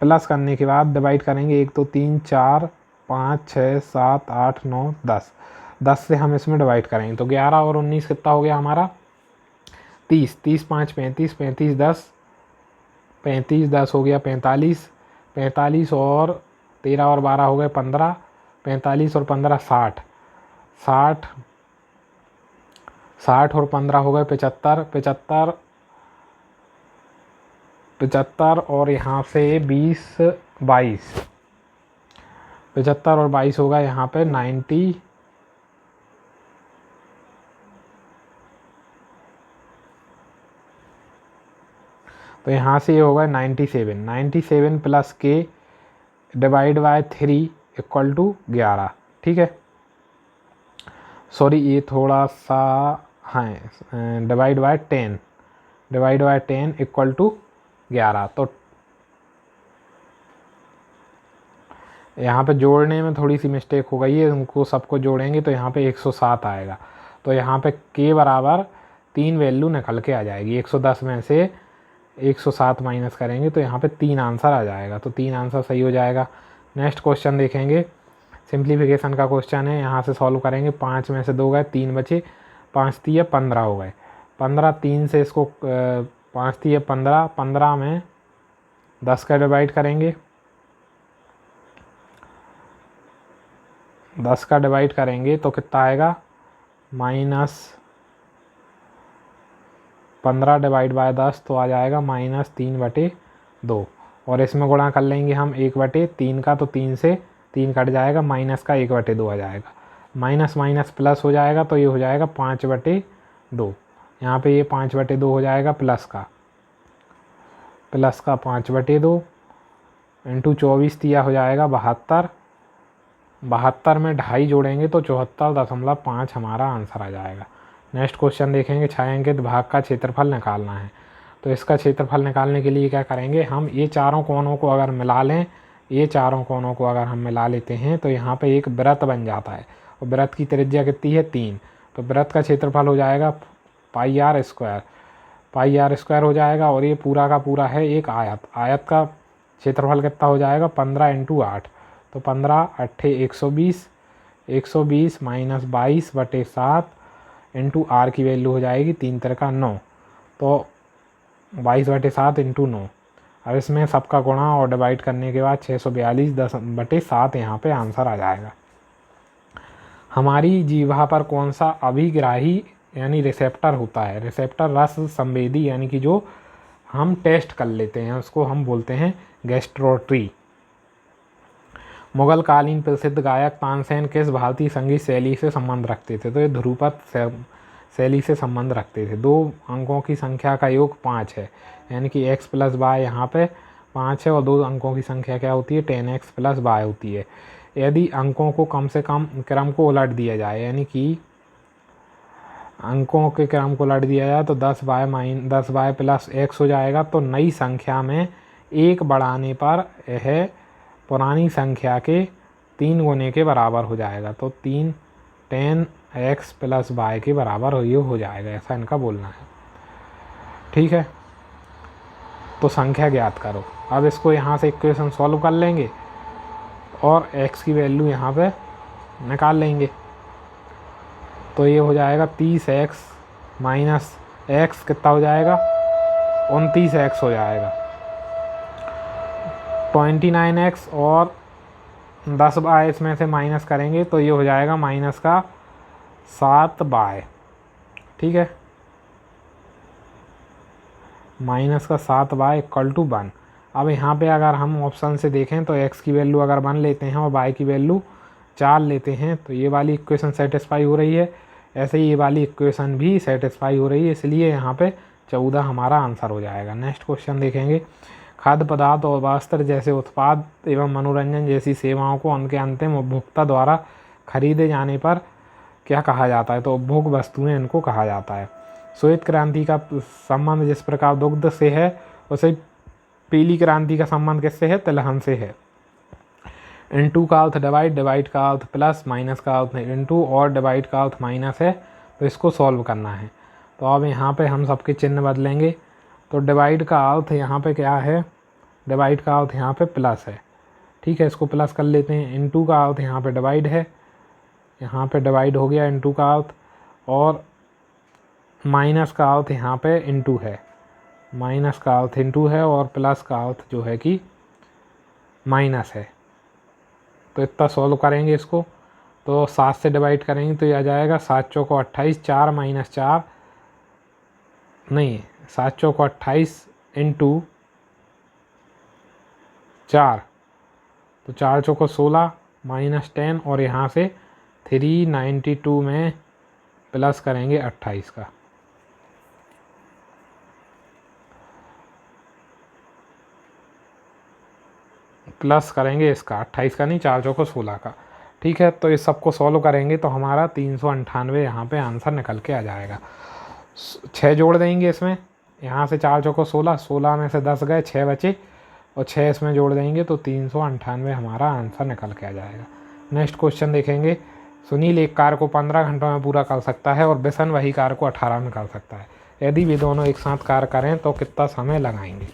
प्लस करने के बाद डिवाइड करेंगे 1 2 3 4 5 6 7 8 9 10। 10 से हम इसमें डिवाइड करेंगे तो 11 और 19 कितना हो गया हमारा 30। 30 5 35, 35 10, 35 10 हो गया 45, 45 और 13 और 12 हो गए 15, 45 और 15 60, 60 और 15 हो गए 75, 75 और यहाँ से 20 22, 75 और 22 होगा यहाँ पे 90, तो यहाँ से ये होगा 97। 97 + के डिवाइड बाय 3 = 11। ठीक है, सॉरी ये थोड़ा सा है, डिवाइड बाय 10 = 11। तो यहाँ पे जोड़ने में थोड़ी सी मिस्टेक हो गई है, उनको सबको जोड़ेंगे तो यहाँ पे 107 आएगा। तो यहाँ पे के बराबर 3 वैल्यू निकल के आ जाएगी। 110 में से 107 माइनस करेंगे तो यहाँ पे 3 आंसर आ जाएगा। तो 3 आंसर सही हो जाएगा। नेक्स्ट क्वेश्चन देखेंगे। सिंप्लीफिकेशन का क्वेश्चन है, यहाँ से सॉल्व करेंगे। 5 में से 2 गए, 3 बचे, 5 3 15 हो गए। 15 3 से इसको 5 3 15, 15 में 10 का डिवाइड करेंगे, 10 का डिवाइड करेंगे तो कितना आएगा -15 डिवाइड बाय 10 तो आ जाएगा -3/2। और इसमें गुणा कर लेंगे हम 1/3 का, तो 3 से 3 कट जाएगा, माइनस का 1/2 आ जाएगा। माइनस माइनस प्लस हो जाएगा तो ये हो जाएगा 5/2। यहाँ पे ये 5/2 हो जाएगा प्लस का 5/2 इंटू 24 दिया हो जाएगा 72। 72 में 2.5 जोड़ेंगे तो 74.5 हमारा आंसर आ जाएगा। नेक्स्ट क्वेश्चन देखेंगे। छायांकित भाग का क्षेत्रफल निकालना है। तो इसका क्षेत्रफल निकालने के लिए क्या करेंगे, हम ये चारों कोनों को अगर मिला लें, ये चारों कोनों को अगर हम मिला लेते हैं तो यहाँ पे एक वृत्त बन जाता है, और वृत्त की त्रिज्या कितनी है 3। तो वृत्त का क्षेत्रफल हो जाएगा πr² हो जाएगा। और ये पूरा का पूरा है एक आयत। आयत का क्षेत्रफल कितना हो जाएगा 15 × 8, तो 15 8 120, 120 - 22/7 इंटू आर की वैल्यू हो जाएगी 3 × 9, तो 22/7 × 9, अब इसमें सबका गुणा और डिवाइड करने के बाद 642 10/7 यहाँ पे आंसर आ जाएगा। हमारी जीवा पर कौन सा अभिग्राही यानी रिसेप्टर होता है? रिसेप्टर रस संवेदी यानी कि जो हम टेस्ट कर लेते हैं उसको हम बोलते हैं गैस्ट्रोट्री। मुगल कालीन प्रसिद्ध गायक तानसेन किस भारतीय संगीत शैली से संबंध रखते थे? तो ये ध्रुपद शैली से संबंध रखते थे। 2 अंकों की संख्या का योग 5 है, यानी कि x + y यहाँ पे 5 है, और 2 अंकों की संख्या क्या होती है? 10x + y होती है। यदि अंकों को कम से कम क्रम को उलट दिया जाए, यानी कि अंकों के क्रम को उलट दिया जाए तो 10y + x हो जाएगा। तो नई संख्या में 1 बढ़ाने पर यह पुरानी संख्या के 3 गुने के बराबर हो जाएगा। तो 10x + y के बराबर ये हो जाएगा, ऐसा इनका बोलना है। ठीक है, तो संख्या ज्ञात करो। अब इसको यहाँ से इक्वेशन सॉल्व कर लेंगे और x की वैल्यू यहाँ पे निकाल लेंगे। तो ये हो जाएगा 30x - x कितना हो जाएगा? 29x हो जाएगा। 29x और 10y इसमें से माइनस करेंगे तो ये हो जाएगा -7y। ठीक है, -7y = 1। अब यहाँ पे अगर हम ऑप्शन से देखें तो x की वैल्यू अगर 1 लेते हैं और y की वैल्यू 4 लेते हैं तो ये वाली इक्वेशन सेटिस्फाई हो रही है। ऐसे ही ये वाली इक्वेशन भी सेटिस्फाई हो रही है, इसलिए यहाँ पे 14 हमारा आंसर हो जाएगा। नेक्स्ट क्वेश्चन देखेंगे। खाद्य पदार्थ और वस्त्र जैसे उत्पाद एवं मनोरंजन जैसी सेवाओं को उनके अंतिम उपभोक्ता द्वारा खरीदे जाने पर क्या कहा जाता है? तो उपभोग वस्तुएं इनको कहा जाता है। श्वेत क्रांति का संबंध जिस प्रकार दुग्ध से है, उसे पीली क्रांति का संबंध किससे है? तिलहन से है। इनटू का अर्थ डिवाइड, डिवाइड का अर्थ प्लस, माइनस का अर्थ इनटू और डिवाइड का अर्थ माइनस है, तो इसको सॉल्व करना है। तो अब यहाँ पे हम सबके चिन्ह बदलेंगे। तो डिवाइड का अर्थ यहाँ पे क्या है? डिवाइड का अर्थ यहाँ पे प्लस है। ठीक है, इसको प्लस कर लेते हैं। इनटू का अर्थ यहाँ पे डिवाइड है, यहाँ पे डिवाइड हो गया इनटू का अर्थ, और माइनस का अर्थ यहाँ पे इनटू है, माइनस का अर्थ इनटू है, और प्लस का अर्थ जो है कि माइनस है। तो इतना सॉल्व करेंगे इसको, तो 7 से डिवाइड करेंगे तो यह आ जाएगा 7 चौको 28, 4 - 4 नहीं, 7 चौको 28 इंटू 4, तो 4 चौको 16 -10, और यहाँ से 392 में प्लस करेंगे 28 का। प्लस करेंगे इसका 28 का नहीं, 4 चौको 16 का। ठीक है, तो इस सबको सॉल्व करेंगे तो हमारा 398 यहाँ पे आंसर निकल के आ जाएगा। 6 जोड़ देंगे इसमें, यहाँ से 4 चौको 16, 16 में से 10 गए, 6 बचे, और 6 इसमें जोड़ देंगे तो 398 हमारा आंसर निकल के आ जाएगा। नेक्स्ट क्वेश्चन देखेंगे। सुनील एक कार्य को 15 घंटों में पूरा कर सकता है और बिशन वही कार्य को 18 में कर सकता है। यदि वे दोनों एक साथ कार्य करें तो कितना समय लगाएंगे?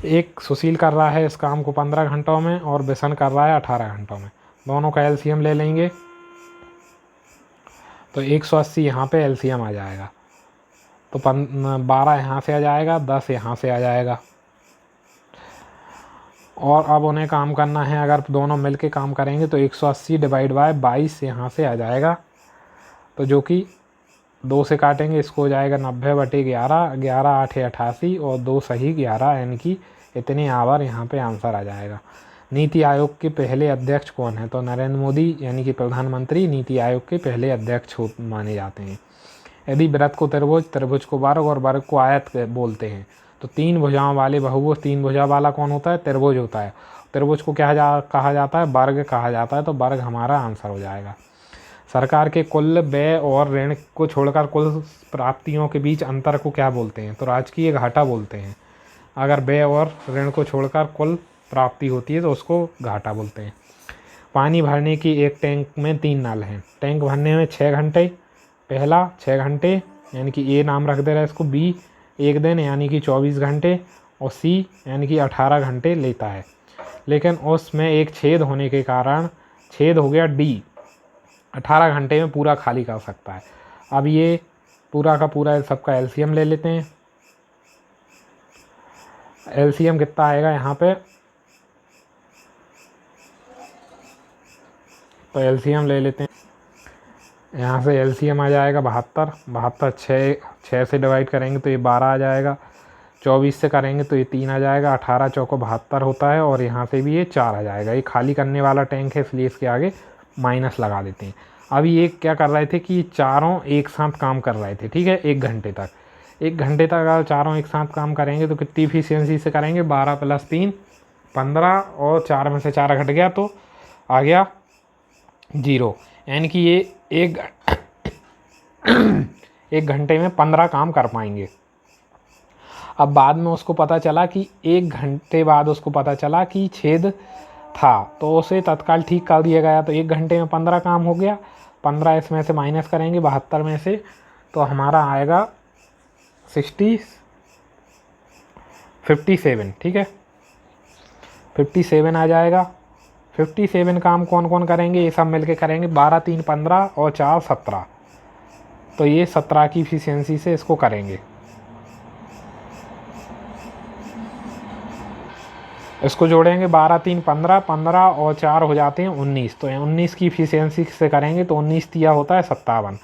एक सुशील कर रहा है इस काम को 15 घंटों में और बिशन कर रहा है 18 घंटों में। दोनों का एलसीएम ले लेंगे तो 180 यहाँ पे एलसीएम आ जाएगा। तो 12 यहाँ से आ जाएगा, 10 यहाँ से आ जाएगा। और अब उन्हें काम करना है, अगर दोनों मिलके काम करेंगे तो 180 डिवाइड बाय 22 यहाँ से आ जाएगा। तो जो कि 2 से काटेंगे, इसको हो जाएगा 90/11, 11 8 88, और 2 सही 11, यानी कि इतने आवर यहाँ पे आंसर आ जाएगा। नीति आयोग के पहले अध्यक्ष कौन है? तो नरेंद्र मोदी यानी कि प्रधानमंत्री नीति आयोग के पहले अध्यक्ष माने जाते हैं। यदि वृत्त को त्रिभुज, त्रिभुज को वर्ग और वर्ग को आयत बोलते हैं तो 3 भुजाओं वाले बहुभुज 3 भुजा वाला कौन होता है? त्रिभुज होता है। त्रिभुज को क्या कहा जाता है? वर्ग कहा जाता है। तो वर्ग हमारा आंसर हो जाएगा। सरकार के कुल व्यय और ऋण को छोड़कर कुल प्राप्तियों के बीच अंतर को क्या बोलते हैं? तो राजकीय घाटा बोलते हैं। अगर व्यय और ऋण को छोड़कर कुल प्राप्ति होती है तो उसको घाटा बोलते हैं। पानी भरने की एक टैंक में 3 नल हैं। टैंक भरने में 6 घंटे, पहला 6 घंटे यानी कि ए नाम रख दे रहा है इसको, बी 1 दिन यानी कि 24 घंटे, और सी यानी कि 18 घंटे लेता है। लेकिन उसमें एक छेद होने के कारण छेद हो गया डी, 18 घंटे में पूरा खाली कर सकता है। अब ये पूरा का पूरा सबका एलसीएम ले लेते हैं। एलसीएम कितना आएगा यहाँ पे, तो एलसीएम ले लेते हैं। यहाँ से एलसीएम आ जाएगा 72, 72 छः से डिवाइड करेंगे तो ये 12 आ जाएगा, 24 से करेंगे तो ये 3 आ जाएगा, 18 चौको 72 होता है, और यहाँ से भी ये 4 आ जाएगा। ये खाली करने वाला टैंक है इसलिए इसके आगे माइनस लगा देते हैं। अभी ये क्या कर रहे थे कि ये चारों एक साथ काम कर रहे थे, ठीक है, 1 घंटे तक। 1 घंटे तक अगर चारों एक साथ काम करेंगे तो कितनी इफिशियंसी से करेंगे, 12 + 3 15, और 4 में से 4 घट गया तो आ गया 0, यानी कि ये एक घंटे में 15 काम कर पाएंगे। अब बाद में उसको पता चला कि 1 घंटे बाद उसको पता चला कि छेद था, तो उसे तत्काल ठीक कर दिया गया। तो 1 घंटे में 15 काम हो गया, 15 इसमें से माइनस करेंगे 72 में से, तो हमारा आएगा 57, ठीक है, 57 आ जाएगा। 57 काम कौन कौन करेंगे, ये सब मिलके करेंगे, 12 3 15 और 4 17, तो ये 17 की इफिशियंसी से इसको करेंगे। इसको जोड़ेंगे, 12 3 15, 15 और 4 हो जाते हैं 19, तो 19 की इफिशियंसी से करेंगे तो 19 तिया होता है 57।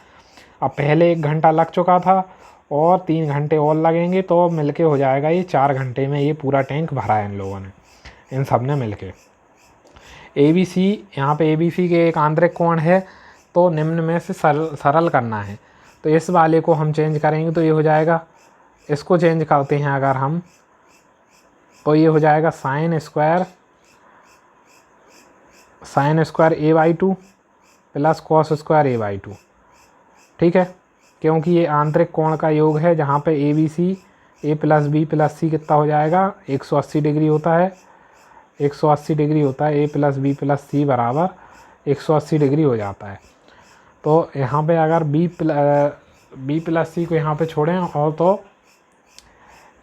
अब पहले 1 घंटा लग चुका था और 3 घंटे और लगेंगे, तो मिलके हो जाएगा ये 4 घंटे में ये पूरा टैंक भरा है इन लोगों ने, इन सब ने मिलके। ABC, यहाँ पे ABC के एक आंतरिक कोण है, तो निम्न में से सरल करना है। तो इस वाले को हम चेंज करेंगे तो ये हो जाएगा, इसको चेंज करते हैं अगर हम, तो ये हो जाएगा sin square a/2 plus cos square a/2, ठीक है, क्योंकि ये आंतरिक कोण का योग है, जहाँ पे ABC a + b + c कितना हो जाएगा, 180 डिग्री होता है, 180 डिग्री होता है, a + b + c बराबर 180 डिग्री हो जाता है। तो यहाँ पे अगर b + c को यहाँ पे छोड़ें और तो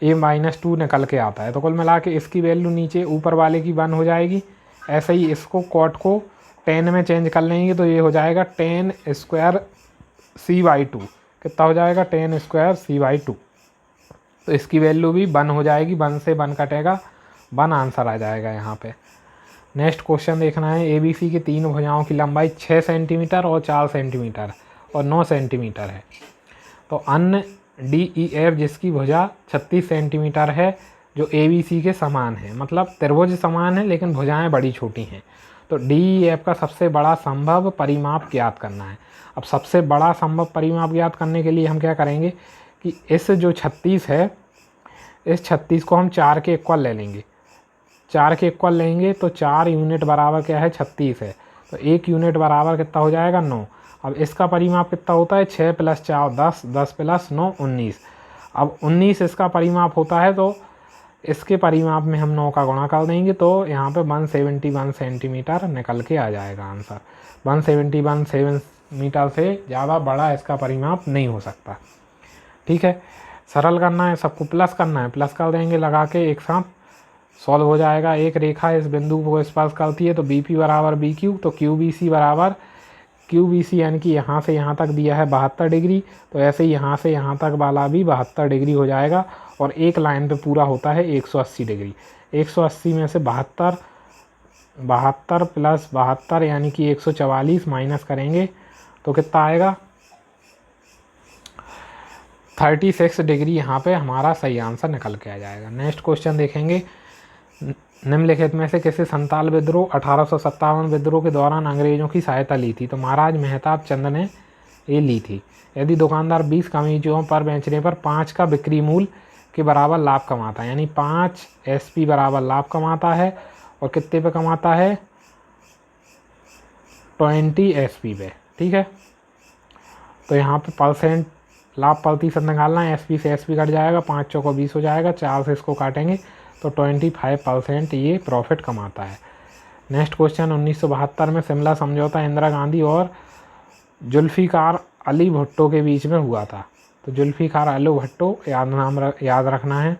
a-2 निकल के आता है, तो कुल मिला के इसकी वैल्यू नीचे ऊपर वाले की 1 हो जाएगी। ऐसे ही इसको कॉट को tan में चेंज कर लेंगे तो ये हो जाएगा tan स्क्वायर c/2, कितना हो जाएगा, tan स्क्वायर c/2, तो इसकी वैल्यू भी 1 हो जाएगी, 1 से 1 कटेगा, 1 आंसर आ जाएगा यहाँ पे। नेक्स्ट क्वेश्चन देखना है, ABC की 3 भुजाओं की लंबाई 6 सेंटीमीटर और 4 सेंटीमीटर और 9 सेंटीमीटर है। तो अन्य DEF जिसकी भुजा 36 सेंटीमीटर है, जो ABC के समान है, मतलब त्रिभुज समान है लेकिन भुजाएं बड़ी छोटी हैं। तो DEF का सबसे बड़ा संभव परिमाप ज्ञात करना है। अब सबसे बड़ा संभव परिमाप ज्ञात करने के लिए हम क्या करेंगे कि इस जो 36 है, इस 36 को हम 4 के इक्वल ले लेंगे, 4 के इक्वल लेंगे तो 4 यूनिट बराबर क्या है, 36 है, तो 1 यूनिट बराबर कितना हो जाएगा, 9। अब इसका परिमाप कितना होता है, 6 + 4 10, 10 + 9 19। अब 19 इसका परिमाप होता है, तो इसके परिमाप में हम 9 का गुणा कर देंगे, तो यहाँ पे 171 सेंटीमीटर निकल के आ जाएगा आंसर। 171 सेंटीमीटर से ज़्यादा बड़ा इसका परिमाप नहीं हो सकता, ठीक है। सरल करना है, सबको प्लस करना है, प्लस कर देंगे लगा के, एक साथ सॉल्व हो जाएगा। एक रेखा इस बिंदु को स्पर्श करती है तो BP बराबर BQ, तो QBC बराबर QBC, यानी कि यहाँ से यहाँ तक दिया है 72 डिग्री, तो ऐसे ही यहाँ से यहाँ तक वाला भी 72 डिग्री हो जाएगा, और एक लाइन पे पूरा होता है 180 डिग्री। 180 में से 72 + 72 यानी कि 144 माइनस करेंगे तो कितना आएगा, 36 डिग्री यहाँ पे हमारा सही आंसर निकल के आ जाएगा। नेक्स्ट क्वेश्चन देखेंगे, निम्नलिखित में से किसी संताल विद्रोह 1857 विद्रोह के दौरान अंग्रेजों की सहायता ली थी, तो महाराज मेहताब चंद ने ये ली थी। यदि दुकानदार 20 कमीजों पर बेचने पर 5 का बिक्री मूल्य के बराबर लाभ कमाता है, यानी 5 SP बराबर लाभ कमाता है, और कितने पे कमाता है, 20 SP पे, ठीक है। तो यहाँ पे परसेंट लाभ प्रतिशत निकालना है, SP से SP कट जाएगा, 5 चौको 20 हो जाएगा, 4 से इसको काटेंगे तो 25% ये प्रॉफिट कमाता है। नेक्स्ट क्वेश्चन, 1972 में शिमला समझौता इंदिरा गांधी और जुल्फ़िकार अली भुट्टो के बीच में हुआ था। तो जुल्फ़िकार अली भुट्टो याद रखना है।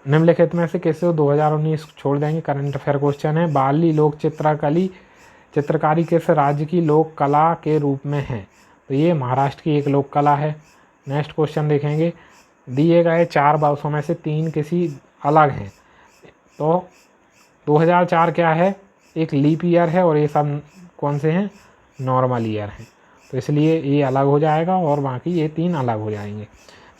निम्नलिखित में से किसे 2019 छोड़ देंगे, करंट अफेयर क्वेश्चन है। बाली लोक चित्रकारी किस राज्य की लोक कला के रूप में है, तो ये महाराष्ट्र की एक लोक कला है। नेक्स्ट क्वेश्चन देखेंगे, दिए गए 4 वर्षों में से 3 किसी अलग हैं। तो 2004 क्या है, एक लीप ईयर है, और ये सब कौन से हैं, नॉर्मल ईयर हैं। तो इसलिए ये अलग हो जाएगा और बाकी ये 3 अलग हो जाएंगे।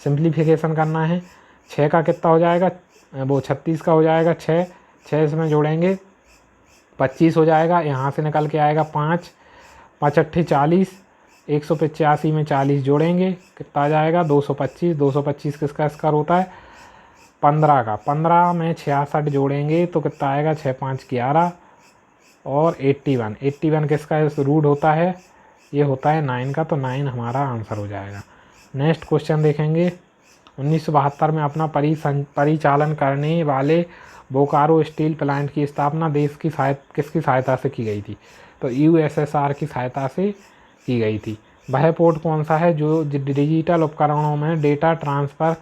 सिंप्लीफिकेशन करना है, 6 का कितना हो जाएगा, वो 36 का हो जाएगा 6, 6 इसमें जोड़ेंगे 25 हो जाएगा, यहाँ से निकल के आएगा 5, 5 अट्ठे 40, 185 में 40 जोड़ेंगे कितना आ जाएगा 225, 225 किसका स्क्वायर होता है 15 का, 15 में 66 जोड़ेंगे तो कितना आएगा 6 5 11 और 81, 81 किसका रूट होता है, ये होता है 9 का, तो 9 हमारा आंसर हो जाएगा। नेक्स्ट क्वेश्चन देखेंगे, 1972 में अपना परिचालन करने वाले बोकारो स्टील प्लांट की स्थापना देश की किसकी सहायता से की गई थी, तो यूएसएसआर की सहायता से की गई थी। वह पोर्ट कौन सा है जो डिजिटल उपकरणों में डेटा ट्रांसफ़र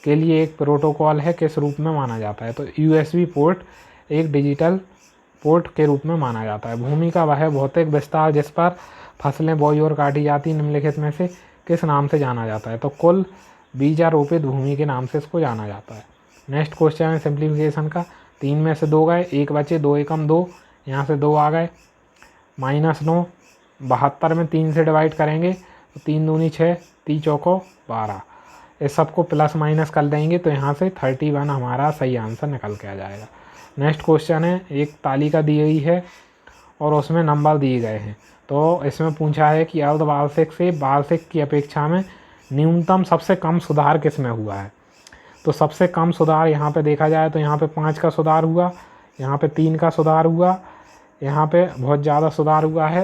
के लिए एक प्रोटोकॉल है, किस रूप में माना जाता है, तो यूएसबी पोर्ट एक डिजिटल पोर्ट के रूप में माना जाता है। भूमि का वह भौतिक विस्तार जिस पर फसलें बोई और काटी जाती निम्नलिखित में से किस नाम से जाना जाता है, तो कुल बीजारोपित भूमि के नाम से इसको जाना जाता है। नेक्स्ट क्वेश्चन है सिंप्लीफिकेशन का, 3 में से 2 गए, 1 बचे, 2 एकम 2, यहाँ से 2 आ गए, -9, 72 में 3 से डिवाइड करेंगे तो 3 दूनी 6, 3 चौको 12, इस सबको प्लस माइनस कर देंगे तो यहाँ से 31 हमारा सही आंसर निकल के आ जाएगा। नेक्स्ट क्वेश्चन है, एक तालिका दी गई है और उसमें नंबर दिए गए हैं, तो इसमें पूछा है कि अर्धवार्षिक से वार्षिक की अपेक्षा में न्यूनतम सबसे कम सुधार किस में हुआ है, तो सबसे कम सुधार यहाँ पे देखा जाए तो यहाँ पे 5 का सुधार हुआ, यहाँ पे 3 का सुधार हुआ, यहाँ पे बहुत ज़्यादा सुधार हुआ है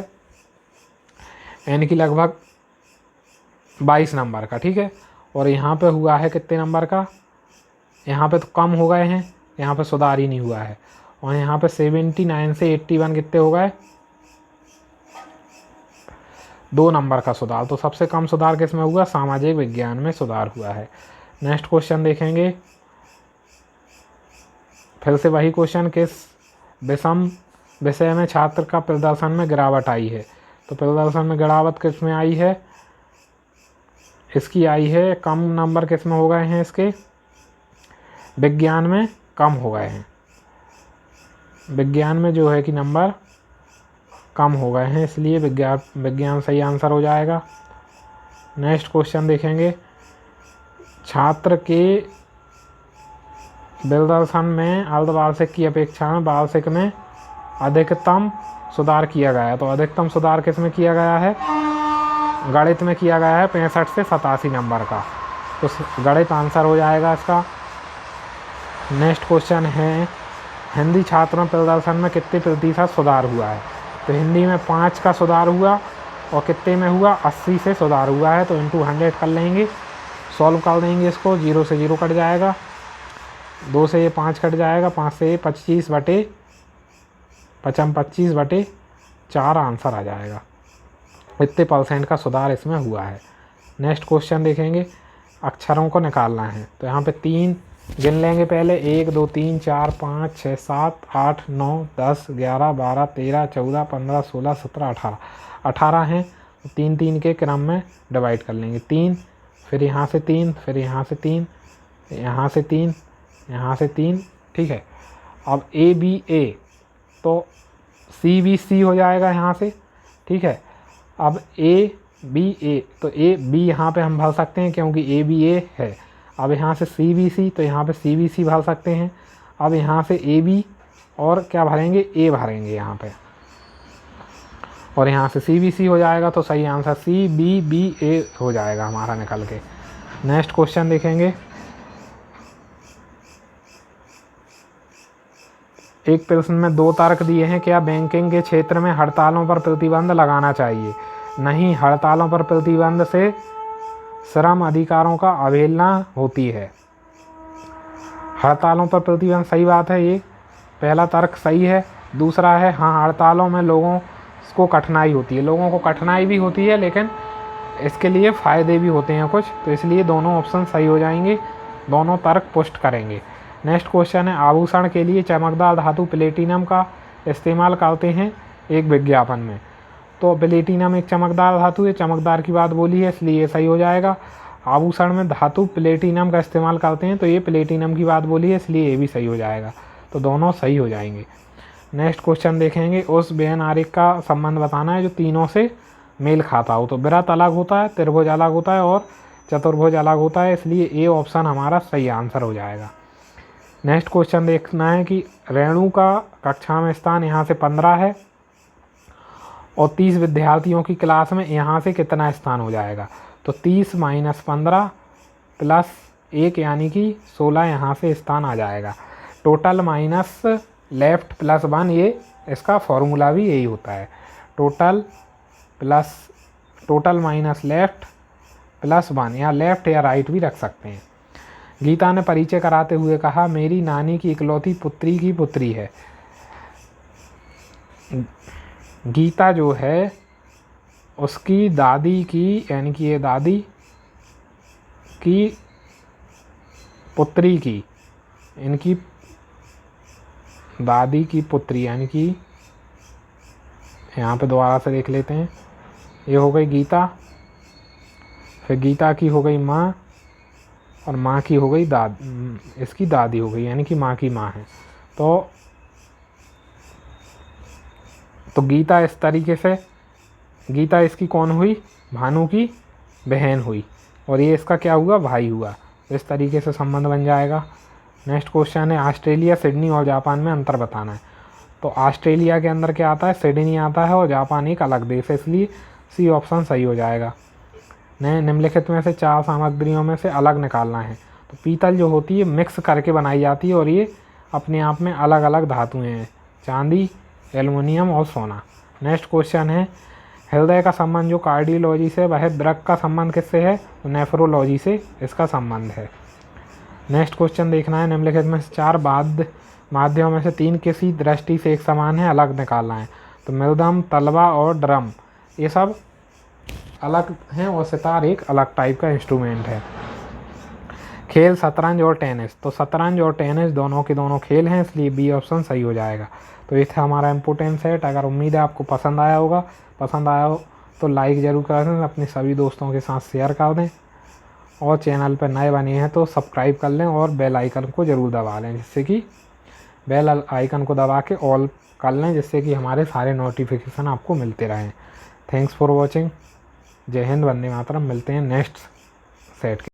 यानी कि लगभग 22 नंबर का, ठीक है, और यहाँ पे हुआ है कितने नंबर का, यहाँ पे तो कम हो गए हैं, यहाँ पे सुधार ही नहीं हुआ है, और यहाँ पे 79 से 81 कितने हो गए, 2 नंबर का सुधार। तो सबसे कम सुधार किस में हुआ, सामाजिक विज्ञान में सुधार हुआ है। नेक्स्ट क्वेश्चन देखेंगे, फिर से वही क्वेश्चन, किस विषम विषय में छात्र का प्रदर्शन में गिरावट आई है, तो प्रदर्शन में गिरावट किस में आई है, इसकी आई है, कम नंबर किस में हो गए हैं, इसके विज्ञान में कम हो गए हैं, विज्ञान में जो है कि नंबर कम हो गए हैं, इसलिए विज्ञान सही आंसर हो जाएगा। नेक्स्ट क्वेश्चन देखेंगे, छात्र के प्रदर्शन में अर्धवार्षिक की अपेक्षा में वार्षिक में अधिकतम सुधार किया गया है, तो अधिकतम सुधार किस में किया गया है, गणित में किया गया है 65 से 87 नंबर का, तो गणित आंसर हो जाएगा इसका। नेक्स्ट क्वेश्चन है, हिंदी छात्रों प्रदर्शन में कितने प्रतिशत सुधार हुआ है, तो हिंदी में 5 का सुधार हुआ और कितने में हुआ 80 से सुधार हुआ है, तो इंटू 100 कर लेंगे, सॉल्व कर देंगे इसको, 0 से 0 कट जाएगा, 2 से ये 5 कट जाएगा, 5 से 25 बटे 4 आंसर आ जाएगा, इतने % का सुधार इसमें हुआ है। नेक्स्ट क्वेश्चन देखेंगे, अक्षरों को निकालना है, तो यहाँ पे 3 गिन लेंगे पहले, 1 2 3 4 5 6 7 8 9 10 11 12 13 14 15 16 17 18 हैं, 3 3 के क्रम में डिवाइड कर लेंगे, 3 फिर यहाँ से 3 फिर यहाँ से 3 यहाँ से 3 यहाँ से 3, ठीक है। अब ABA तो CBC हो जाएगा यहाँ से, ठीक है। अब ABA तो AB यहाँ पे हम भर सकते हैं क्योंकि ABA है, अब यहाँ से CBC तो यहाँ पे CBC भर सकते हैं, अब यहाँ से AB और क्या भरेंगे, A भरेंगे यहाँ पे, और यहाँ से CBC हो जाएगा, तो सही आंसर CBBA हो जाएगा हमारा निकल के। नेक्स्ट क्वेश्चन देखेंगे, एक प्रश्न में 2 तर्क दिए हैं, क्या बैंकिंग के क्षेत्र में हड़तालों पर प्रतिबंध लगाना चाहिए, नहीं, हड़तालों पर प्रतिबंध से श्रम अधिकारों का अवहेलना होती है, हड़तालों पर प्रतिबंध सही बात है, ये पहला तर्क सही है। दूसरा है, हाँ हड़तालों में लोगों को कठिनाई होती है, लोगों को कठिनाई भी होती है लेकिन इसके लिए फ़ायदे भी होते हैं कुछ, तो इसलिए दोनों ऑप्शन सही हो जाएंगे, दोनों तर्क पुष्ट करेंगे। नेक्स्ट क्वेश्चन है, आभूषण के लिए चमकदार धातु प्लेटिनम का इस्तेमाल करते हैं एक विज्ञापन में, तो प्लेटिनम एक चमकदार धातु है, चमकदार की बात बोली है इसलिए सही हो जाएगा। आभूषण में धातु प्लेटिनम का इस्तेमाल करते हैं, तो ये प्लेटिनम की बात बोली है, इसलिए ये भी सही हो जाएगा। तो दोनों सही हो जाएंगे। नेक्स्ट क्वेश्चन देखेंगे, उस बेन आरेख का संबंध बताना है जो तीनों से मेल खाता हो। तो वृत्त अलग होता है, त्रिभुज अलग होता है और चतुर्भुज अलग होता है, इसलिए ए ऑप्शन हमारा सही आंसर हो जाएगा। नेक्स्ट क्वेश्चन देखना है कि रेणु का कक्षा में स्थान यहाँ से 15 है और 30 विद्यार्थियों की क्लास में यहाँ से कितना स्थान हो जाएगा। तो 30 - 15 + 1 यानी कि 16 यहाँ से स्थान आ जाएगा। टोटल माइनस लेफ्ट + 1, ये इसका फॉर्मूला भी यही होता है। टोटल माइनस लेफ्ट + 1, या लेफ्ट या राइट भी रख सकते हैं। गीता ने परिचय कराते हुए कहा, मेरी नानी की इकलौती पुत्री की पुत्री है। गीता जो है उसकी दादी की, यानी कि ये दादी की पुत्री की, इनकी दादी की पुत्री, यानी कि यहाँ पे दोबारा से देख लेते हैं। ये हो गई गीता, फिर गीता की हो गई माँ, और माँ की हो गई इसकी दादी हो गई, यानी कि माँ की माँ है। तो गीता इस तरीके से, गीता इसकी कौन हुई, भानु की बहन हुई, और ये इसका क्या हुआ, भाई हुआ। तो इस तरीके से संबंध बन जाएगा। नेक्स्ट क्वेश्चन है, ऑस्ट्रेलिया, सिडनी और जापान में अंतर बताना है। तो ऑस्ट्रेलिया के अंदर क्या आता है, सिडनी आता है, और जापान एक अलग देश है, इसलिए सी ऑप्शन सही हो जाएगा। निम्नलिखित में से 4 सामग्रियों में से अलग निकालना है। तो पीतल जो होती है मिक्स करके बनाई जाती है, और ये अपने आप में अलग अलग धातुएं हैं, चांदी, एल्युमिनियम और सोना। नेक्स्ट क्वेश्चन है, हृदय का संबंध जो कार्डियोलॉजी से, वह वृक्क का संबंध किससे है, तो नेफ्रोलॉजी से इसका संबंध है। नेक्स्ट क्वेश्चन देखना है, निम्नलिखित में से 4 माध्यमों में से 3 किसी दृष्टि से एक समान है, अलग निकालना है। तो मृदम, तलवा और ड्रम, ये सब अलग हैं, और सितार एक अलग टाइप का इंस्ट्रूमेंट है। खेल, शतरंज और टेनिस। तो शतरंज और टेनिस दोनों के दोनों खेल हैं, इसलिए बी ऑप्शन सही हो जाएगा। तो ये था हमारा इम्पोर्टेंट सेट। अगर उम्मीद है आपको पसंद आया होगा, पसंद आया हो तो लाइक ज़रूर कर दें, अपने सभी दोस्तों के साथ शेयर कर दें, और चैनल पर नए बने हैं तो सब्सक्राइब कर लें और बेल आइकन को ज़रूर दबा लें, जिससे कि बेल आइकन को दबा के ऑल कर लें, जिससे कि हमारे सारे नोटिफिकेशन आपको मिलते रहें। Thanks for watching. जय हिंद, वंदे मातरम। मिलते हैं नेक्स्ट सेट के